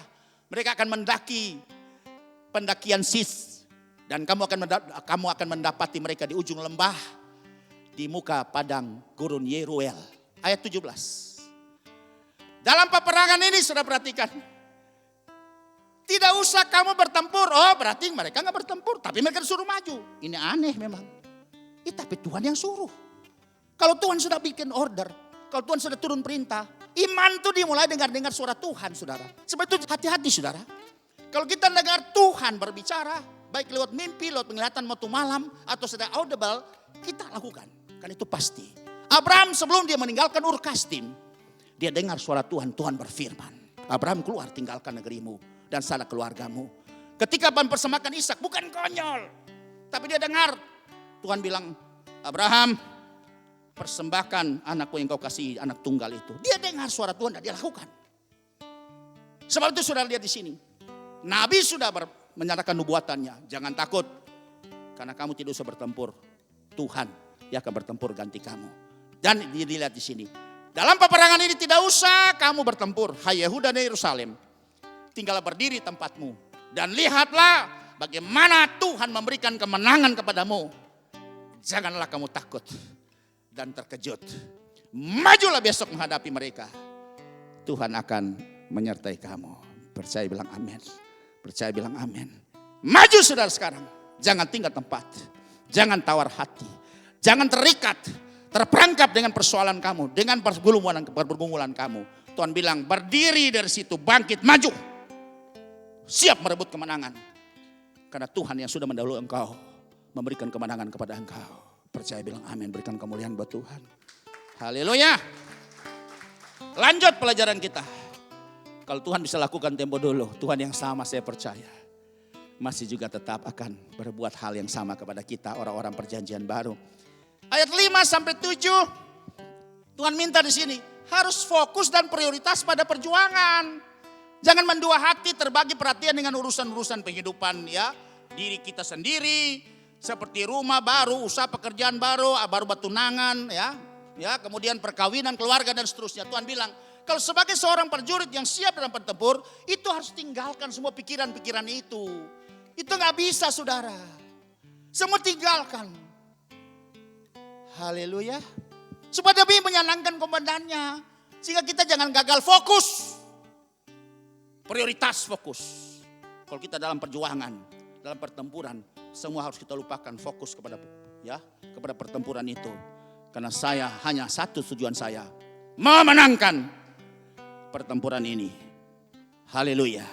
Mereka akan mendaki pendakian Sis. Dan kamu akan mendapati mereka di ujung lembah. Di muka padang gurun Yeruel. Ayat 17. Dalam peperangan ini sudah perhatikan. Tidak usah kamu bertempur. Oh, berarti mereka gak bertempur. Tapi mereka disuruh maju. Ini aneh memang. Tapi Tuhan yang suruh. Kalau Tuhan sudah bikin order. Kalau Tuhan sudah turun perintah, iman itu dimulai dengar suara Tuhan, saudara. Sebab itu hati-hati, saudara. Kalau kita dengar Tuhan berbicara, baik lewat mimpi, lewat penglihatan waktu malam, atau secara audible, kita lakukan. Kan itu pasti. Abraham sebelum dia meninggalkan Ur Kasdim, dia dengar suara Tuhan, Tuhan berfirman. Abraham keluar, tinggalkan negerimu dan sana keluargamu. Ketika mempersembahkan Ishak, bukan konyol. Tapi dia dengar, Tuhan bilang, Abraham, persembahkan anakku yang kau kasih, anak tunggal itu. Dia dengar suara Tuhan dan dia lakukan. Sebab itu sudah lihat di sini. Nabi sudah menyatakan nubuatannya. Jangan takut. Karena kamu tidak usah bertempur. Tuhan yang akan bertempur ganti kamu. Dan dilihat di sini. Dalam peperangan ini tidak usah kamu bertempur. Hai Yehuda dan Yerusalem. Tinggallah berdiri tempatmu. Dan lihatlah bagaimana Tuhan memberikan kemenangan kepadamu. Janganlah kamu takut dan terkejut. Majulah besok menghadapi mereka. Tuhan akan menyertai kamu. Percaya bilang amin. Percaya bilang amin. Maju saudara sekarang. Jangan tinggal tempat. Jangan tawar hati. Jangan terikat. Terperangkap dengan persoalan kamu. Dengan pergumulan kamu. Tuhan bilang berdiri dari situ. Bangkit maju. Siap merebut kemenangan. Karena Tuhan yang sudah mendahului engkau. Memberikan kemenangan kepada engkau. Percaya bilang amin, berikan kemuliaan buat Tuhan. Haleluya. Lanjut pelajaran kita. Kalau Tuhan bisa lakukan tempo dulu, Tuhan yang sama saya percaya. Masih juga tetap akan berbuat hal yang sama kepada kita orang-orang perjanjian baru. Ayat 5 sampai 7. Tuhan minta di sini harus fokus dan prioritas pada perjuangan. Jangan mendua hati terbagi perhatian dengan urusan-urusan kehidupan ya, diri kita sendiri. Seperti rumah baru, usaha pekerjaan baru, baru bertunangan, ya, kemudian perkawinan, keluarga dan seterusnya. Tuhan bilang, kalau sebagai seorang prajurit yang siap dalam bertempur, itu harus tinggalkan semua pikiran-pikiran itu. Itu nggak bisa, saudara. Semua tinggalkan. Haleluya. Supaya demi menyenangkan komandannya. Sehingga kita jangan gagal fokus. Prioritas fokus. Kalau kita dalam perjuangan, dalam pertempuran, semua harus kita lupakan, fokus kepada pertempuran itu. Karena hanya satu tujuan saya, memenangkan pertempuran ini. Haleluya.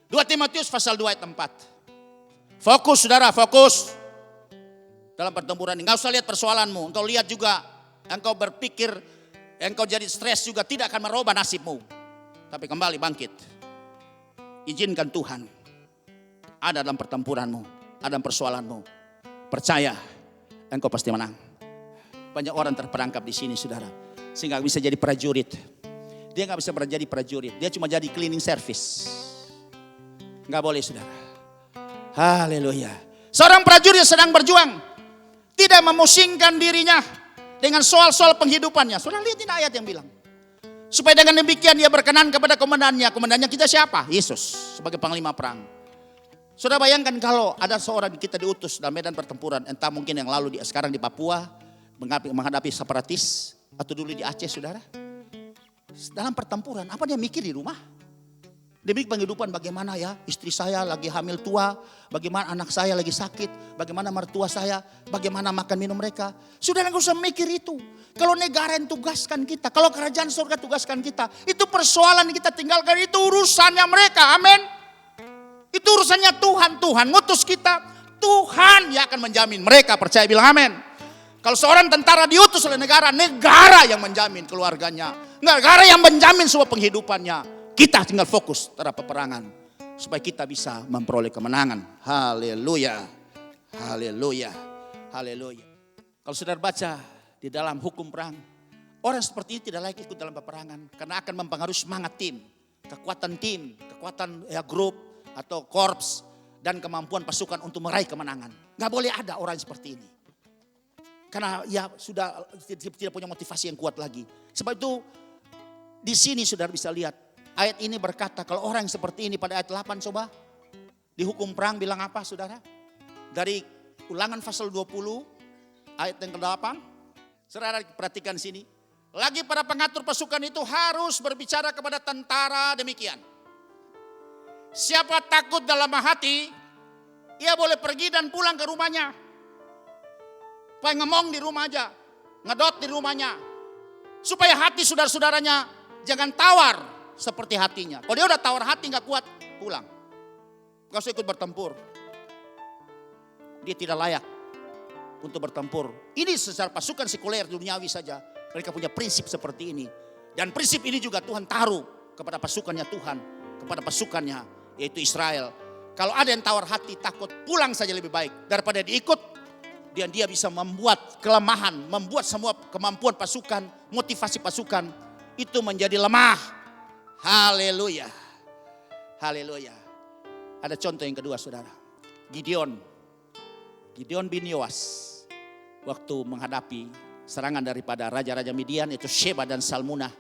2 Timotius pasal 2 ayat 4. Fokus, saudara, fokus dalam pertempuran ini. Enggak usah lihat persoalanmu, engkau lihat juga, engkau berpikir, engkau jadi stres juga tidak akan merubah nasibmu. Tapi kembali bangkit. Izinkan Tuhan ada dalam pertempuranmu, ada dalam persoalanmu. Percaya, engkau pasti menang. Banyak orang terperangkap di sini, saudara, sehingga bisa jadi prajurit. Dia nggak bisa jadi prajurit, dia cuma jadi cleaning service. Nggak boleh, saudara. Haleluya. Seorang prajurit sedang berjuang, tidak memusingkan dirinya dengan soal-soal penghidupannya. Saudara lihat ini ayat yang bilang, supaya dengan demikian dia berkenan kepada komandannya. Komandannya kita siapa? Yesus sebagai panglima perang. Saudara bayangkan kalau ada seorang kita diutus dalam medan pertempuran, entah mungkin yang lalu sekarang di Papua menghadapi separatis atau dulu di Aceh, saudara. Dalam pertempuran, apa dia mikir di rumah? Demi penghidupan bagaimana ya, istri saya lagi hamil tua, bagaimana anak saya lagi sakit, bagaimana mertua saya, bagaimana makan minum mereka. Saudara nggak usah mikir itu. Kalau negara yang tugaskan kita, kalau kerajaan surga tugaskan kita, itu persoalan yang kita tinggalkan, itu urusannya mereka, amin. Itu urusannya Tuhan, Tuhan ngutus kita, Tuhan yang akan menjamin mereka, percaya bilang amin. Kalau seorang tentara diutus oleh negara, negara yang menjamin keluarganya, negara yang menjamin semua penghidupannya. Kita tinggal fokus terhadap peperangan supaya kita bisa memperoleh kemenangan. Haleluya. Haleluya. Haleluya. Kalau saudara baca di dalam hukum perang, orang seperti ini tidak layak ikut dalam peperangan karena akan mempengaruhi semangat tim, kekuatan grup atau korps dan kemampuan pasukan untuk meraih kemenangan. Nggak boleh ada orang seperti ini. Karena ya sudah tidak punya motivasi yang kuat lagi. Sebab itu di sini saudara bisa lihat ayat ini berkata kalau orang seperti ini pada ayat 8 coba. Di hukum perang bilang apa saudara? Dari Ulangan pasal 20 ayat yang ke-8. Saudara perhatikan sini. Lagi para pengatur pasukan itu harus berbicara kepada tentara demikian. Siapa takut dalam hati, ia boleh pergi dan pulang ke rumahnya. Ngomong di rumah aja, ngedot di rumahnya. Supaya hati saudara-saudaranya jangan tawar seperti hatinya. Kalau dia udah tawar hati gak kuat, pulang. Gak usah ikut bertempur. Dia tidak layak untuk bertempur. Ini secara pasukan sekuler duniawi saja. Mereka punya prinsip seperti ini. Dan prinsip ini juga Tuhan taruh kepada pasukannya Tuhan. Kepada pasukannya yaitu Israel. Kalau ada yang tawar hati takut, pulang saja lebih baik. Daripada diikut. Dan dia bisa membuat kelemahan, membuat semua kemampuan pasukan, motivasi pasukan itu menjadi lemah. Haleluya. Haleluya. Ada contoh yang kedua saudara. Gideon bin Yoas waktu menghadapi serangan daripada raja-raja Midian itu Sheba dan Salmunah.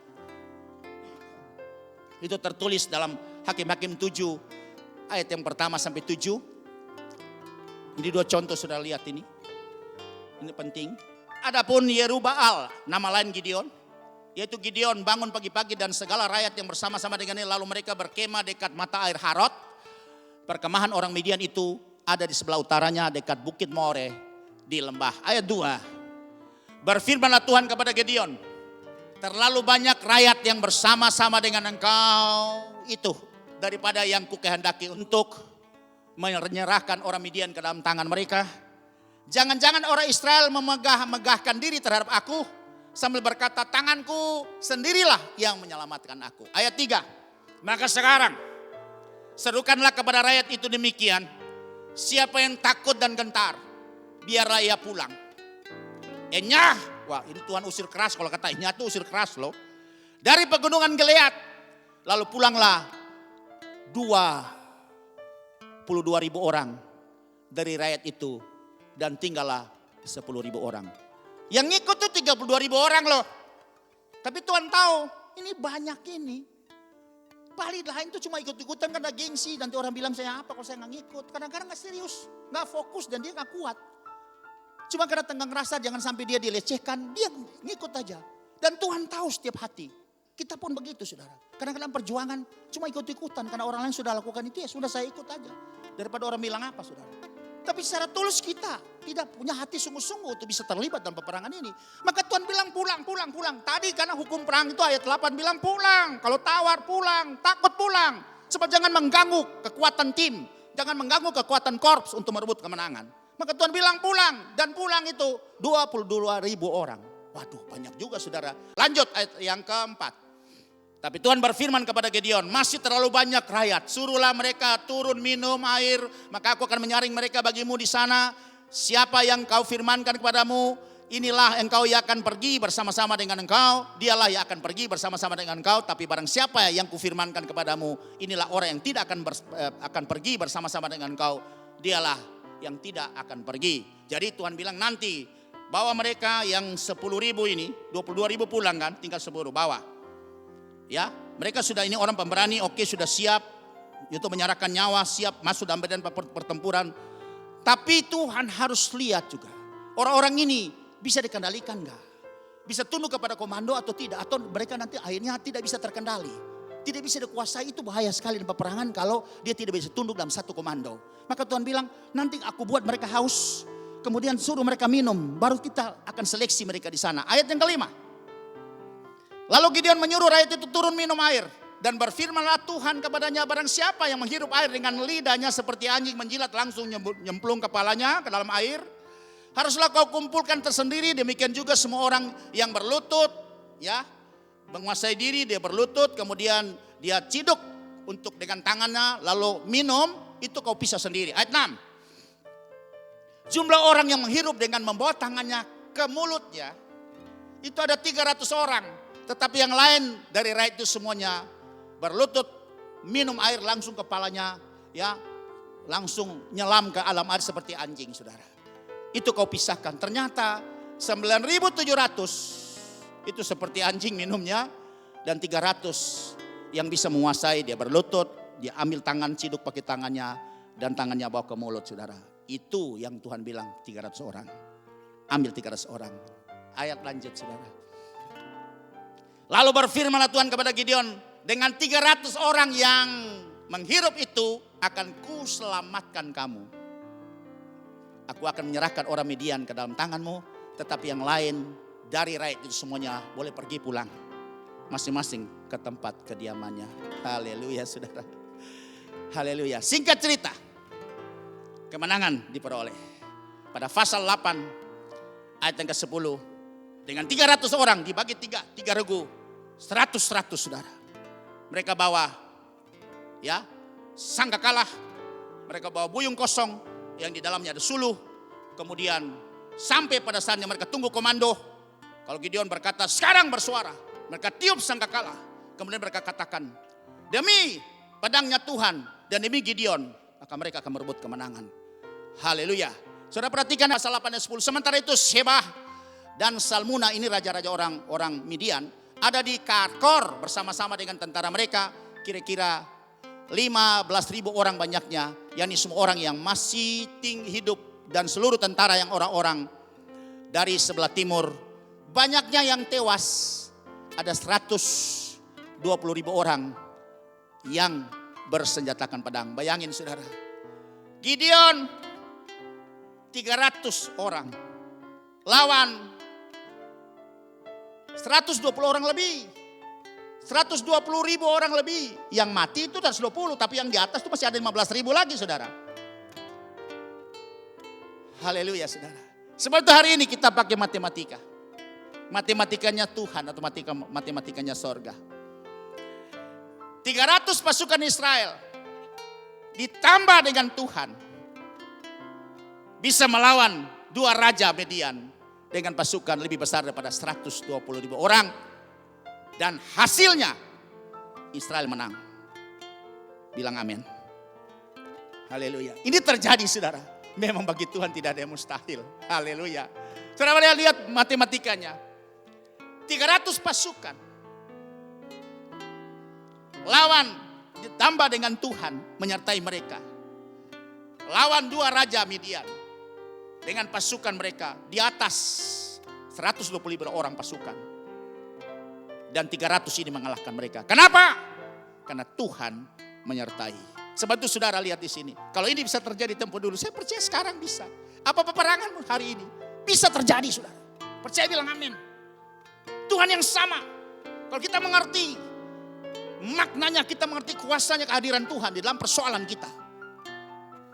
Itu tertulis dalam Hakim-Hakim 7 ayat yang pertama sampai 7. Ini dua contoh saudara lihat ini. Ini penting. Adapun Yerubbaal, nama lain Gideon, yaitu Gideon bangun pagi-pagi dan segala rakyat yang bersama-sama dengannya lalu mereka berkemah dekat mata air Harod. Perkemahan orang Midian itu ada di sebelah utaranya dekat Bukit More di lembah. Ayat 2. Berfirmanlah Tuhan kepada Gideon, terlalu banyak rakyat yang bersama-sama dengan engkau itu daripada yang kukehendaki untuk menyerahkan orang Midian ke dalam tangan mereka. Jangan-jangan orang Israel memegahkan diri terhadap aku sambil berkata tanganku sendirilah yang menyelamatkan aku. Ayat 3. Maka sekarang serukanlah kepada rakyat itu demikian. Siapa yang takut dan gentar, biarlah ia pulang. Enyah, wah ini Tuhan usir keras, kalau kata Enyah itu usir keras loh. Dari pegunungan Gilead, lalu pulanglah 22.000 orang dari rakyat itu dan tinggallah 10.000 orang. Yang ngikut tuh 32.000 orang loh. Tapi Tuhan tahu ini banyak ini. Bali lain tuh cuma ikut-ikutan karena gengsi. Nanti orang bilang saya apa kalau saya nggak ngikut. Kadang-kadang nggak serius, nggak fokus dan dia nggak kuat. Cuma karena tenggang rasa jangan sampai dia dilecehkan, dia ngikut aja. Dan Tuhan tahu setiap hati. Kita pun begitu saudara. Kadang-kadang perjuangan cuma ikut-ikutan karena orang lain sudah lakukan itu ya sudah saya ikut aja. Daripada orang bilang apa saudara. Tapi secara tulus kita tidak punya hati sungguh-sungguh untuk bisa terlibat dalam peperangan ini. Maka Tuhan bilang pulang. Tadi karena hukum perang itu ayat 8 bilang pulang. Kalau tawar pulang, takut pulang. Sebab jangan mengganggu kekuatan tim. Jangan mengganggu kekuatan korps untuk merebut kemenangan. Maka Tuhan bilang pulang. Dan pulang itu 22.000 orang. Waduh banyak juga saudara. Lanjut ayat yang keempat. Tapi Tuhan berfirman kepada Gideon, masih terlalu banyak rakyat. Suruhlah mereka turun minum air, maka aku akan menyaring mereka bagimu di sana. Siapa yang kau firmankan kepadamu, inilah engkau yang akan pergi bersama-sama dengan engkau. Dialah yang akan pergi bersama-sama dengan engkau. Tapi barang siapa yang kufirmankan kepadamu, inilah orang yang tidak akan pergi bersama-sama dengan engkau. Dialah yang tidak akan pergi. Jadi Tuhan bilang nanti bawa mereka yang 10.000 ini, 22.000 pulang kan, tinggal 10 bawa. Ya, mereka sudah ini orang pemberani, oke sudah siap untuk menyerahkan nyawa, siap masuk dalam medan pertempuran. Tapi Tuhan harus lihat juga, orang-orang ini bisa dikendalikan enggak? Bisa tunduk kepada komando atau tidak? Atau mereka nanti akhirnya tidak bisa terkendali. Tidak bisa dikuasai, itu bahaya sekali dalam peperangan kalau dia tidak bisa tunduk dalam satu komando. Maka Tuhan bilang, nanti aku buat mereka haus, kemudian suruh mereka minum, baru kita akan seleksi mereka di sana. Ayat yang kelima. Lalu Gideon menyuruh rakyat itu turun minum air. Dan berfirmanlah Tuhan kepadanya, barang siapa yang menghirup air dengan lidahnya seperti anjing menjilat langsung nyemplung kepalanya ke dalam air. Haruslah kau kumpulkan tersendiri, demikian juga semua orang yang berlutut. Ya, menguasai diri dia berlutut, kemudian dia ciduk untuk dengan tangannya lalu minum, itu kau pisah sendiri. Ayat 6. Jumlah orang yang menghirup dengan membawa tangannya ke mulutnya, itu ada 300 orang. Tetapi yang lain dari rakyat itu semuanya berlutut, minum air langsung kepalanya, ya langsung nyelam ke alam air seperti anjing saudara. Itu kau pisahkan. Ternyata 9.700 itu seperti anjing minumnya. Dan 300 yang bisa menguasai, dia berlutut, dia ambil tangan ciduk pakai tangannya. Dan tangannya bawa ke mulut saudara. Itu yang Tuhan bilang 300 orang. Ambil 300 orang. Ayat lanjut saudara. Lalu berfirmanlah Tuhan kepada Gideon, dengan 300 orang yang menghirup itu akan kuselamatkan kamu. Aku akan menyerahkan orang Midian ke dalam tanganmu, tetapi yang lain dari rakyat itu semuanya boleh pergi pulang. Masing-masing ke tempat kediamannya. Haleluya saudara. Haleluya. Singkat cerita, kemenangan diperoleh. Pada pasal 8 ayat yang ke-10. Dengan 300 orang dibagi 3 regu. 100 saudara. Mereka bawa ya sangkakala, mereka bawa buyung kosong yang di dalamnya ada suluh. Kemudian sampai pada saatnya mereka tunggu komando. Kalau Gideon berkata sekarang bersuara, mereka tiup sangkakala. Kemudian mereka katakan demi pedangnya Tuhan dan demi Gideon, maka mereka akan merebut kemenangan. Haleluya. Saudara perhatikan pasal 8 ayat 10. Sementara itu Sheba dan Salmuna, ini raja-raja orang Midian, ada di Karkor bersama-sama dengan tentara mereka. Kira-kira 15.000 orang banyaknya. Yakni semua orang yang masih hidup. Dan seluruh tentara yang orang-orang dari sebelah timur. Banyaknya yang tewas. Ada 120.000 orang yang bersenjatakan pedang. Bayangin saudara. Gideon 300 orang. Lawan 120 orang lebih. 120.000 orang lebih. Yang mati itu 120, tapi yang di atas itu masih ada 15.000 lagi saudara. Haleluya saudara. Sebab itu hari ini kita pakai matematika. Matematikanya Tuhan atau matematikanya sorga. 300 pasukan Israel ditambah dengan Tuhan bisa melawan 2 raja Midian dengan pasukan lebih besar daripada 120.000 orang. Dan hasilnya Israel menang. Bilang amin. Haleluya. Ini terjadi saudara. Memang bagi Tuhan tidak ada yang mustahil. Haleluya. Saudara lihat matematikanya. 300 pasukan. Lawan ditambah dengan Tuhan menyertai mereka. Lawan 2 raja Midian. Dengan pasukan mereka di atas 125 orang pasukan. Dan 300 ini mengalahkan mereka. Kenapa? Karena Tuhan menyertai. Sebab itu saudara lihat di sini. Kalau ini bisa terjadi tempo dulu, saya percaya sekarang bisa. Apa peperangan hari ini? Bisa terjadi saudara. Percaya bilang amin. Tuhan yang sama. Kalau kita mengerti maknanya, kita mengerti kuasanya kehadiran Tuhan di dalam persoalan kita,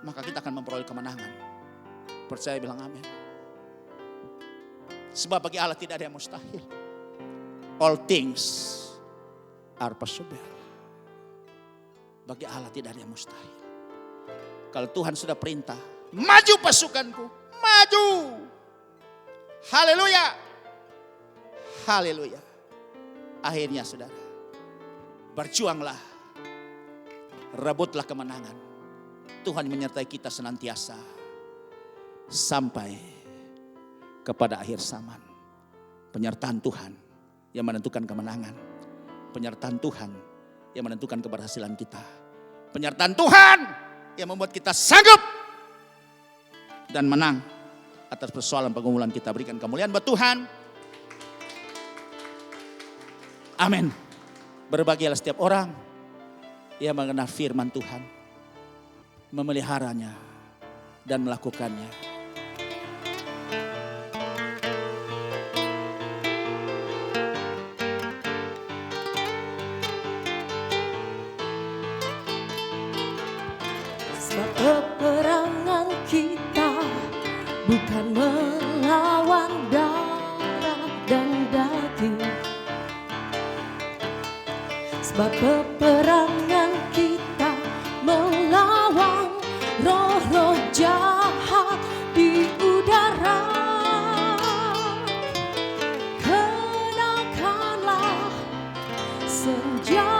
maka kita akan memperoleh kemenangan. Percaya bilang amin. Sebab bagi Allah tidak ada yang mustahil. All things are possible. Bagi Allah tidak ada yang mustahil. Kalau Tuhan sudah perintah, maju pasukanku, maju. Haleluya. Haleluya. Akhirnya saudara, berjuanglah. Rebutlah kemenangan. Tuhan menyertai kita senantiasa. Sampai kepada akhir zaman. Penyertaan Tuhan yang menentukan kemenangan. Penyertaan Tuhan yang menentukan keberhasilan kita. Penyertaan Tuhan yang membuat kita sanggup dan menang atas persoalan pergumulan kita. Berikan kemuliaan buat Tuhan. Amin. Berbahagialah setiap orang yang mengenal firman Tuhan, memeliharanya dan melakukannya. Peperangan kita bukan melawan darah dan daging. Sebab peperangan kita melawan roh-roh jahat di udara. Kenakanlah senjata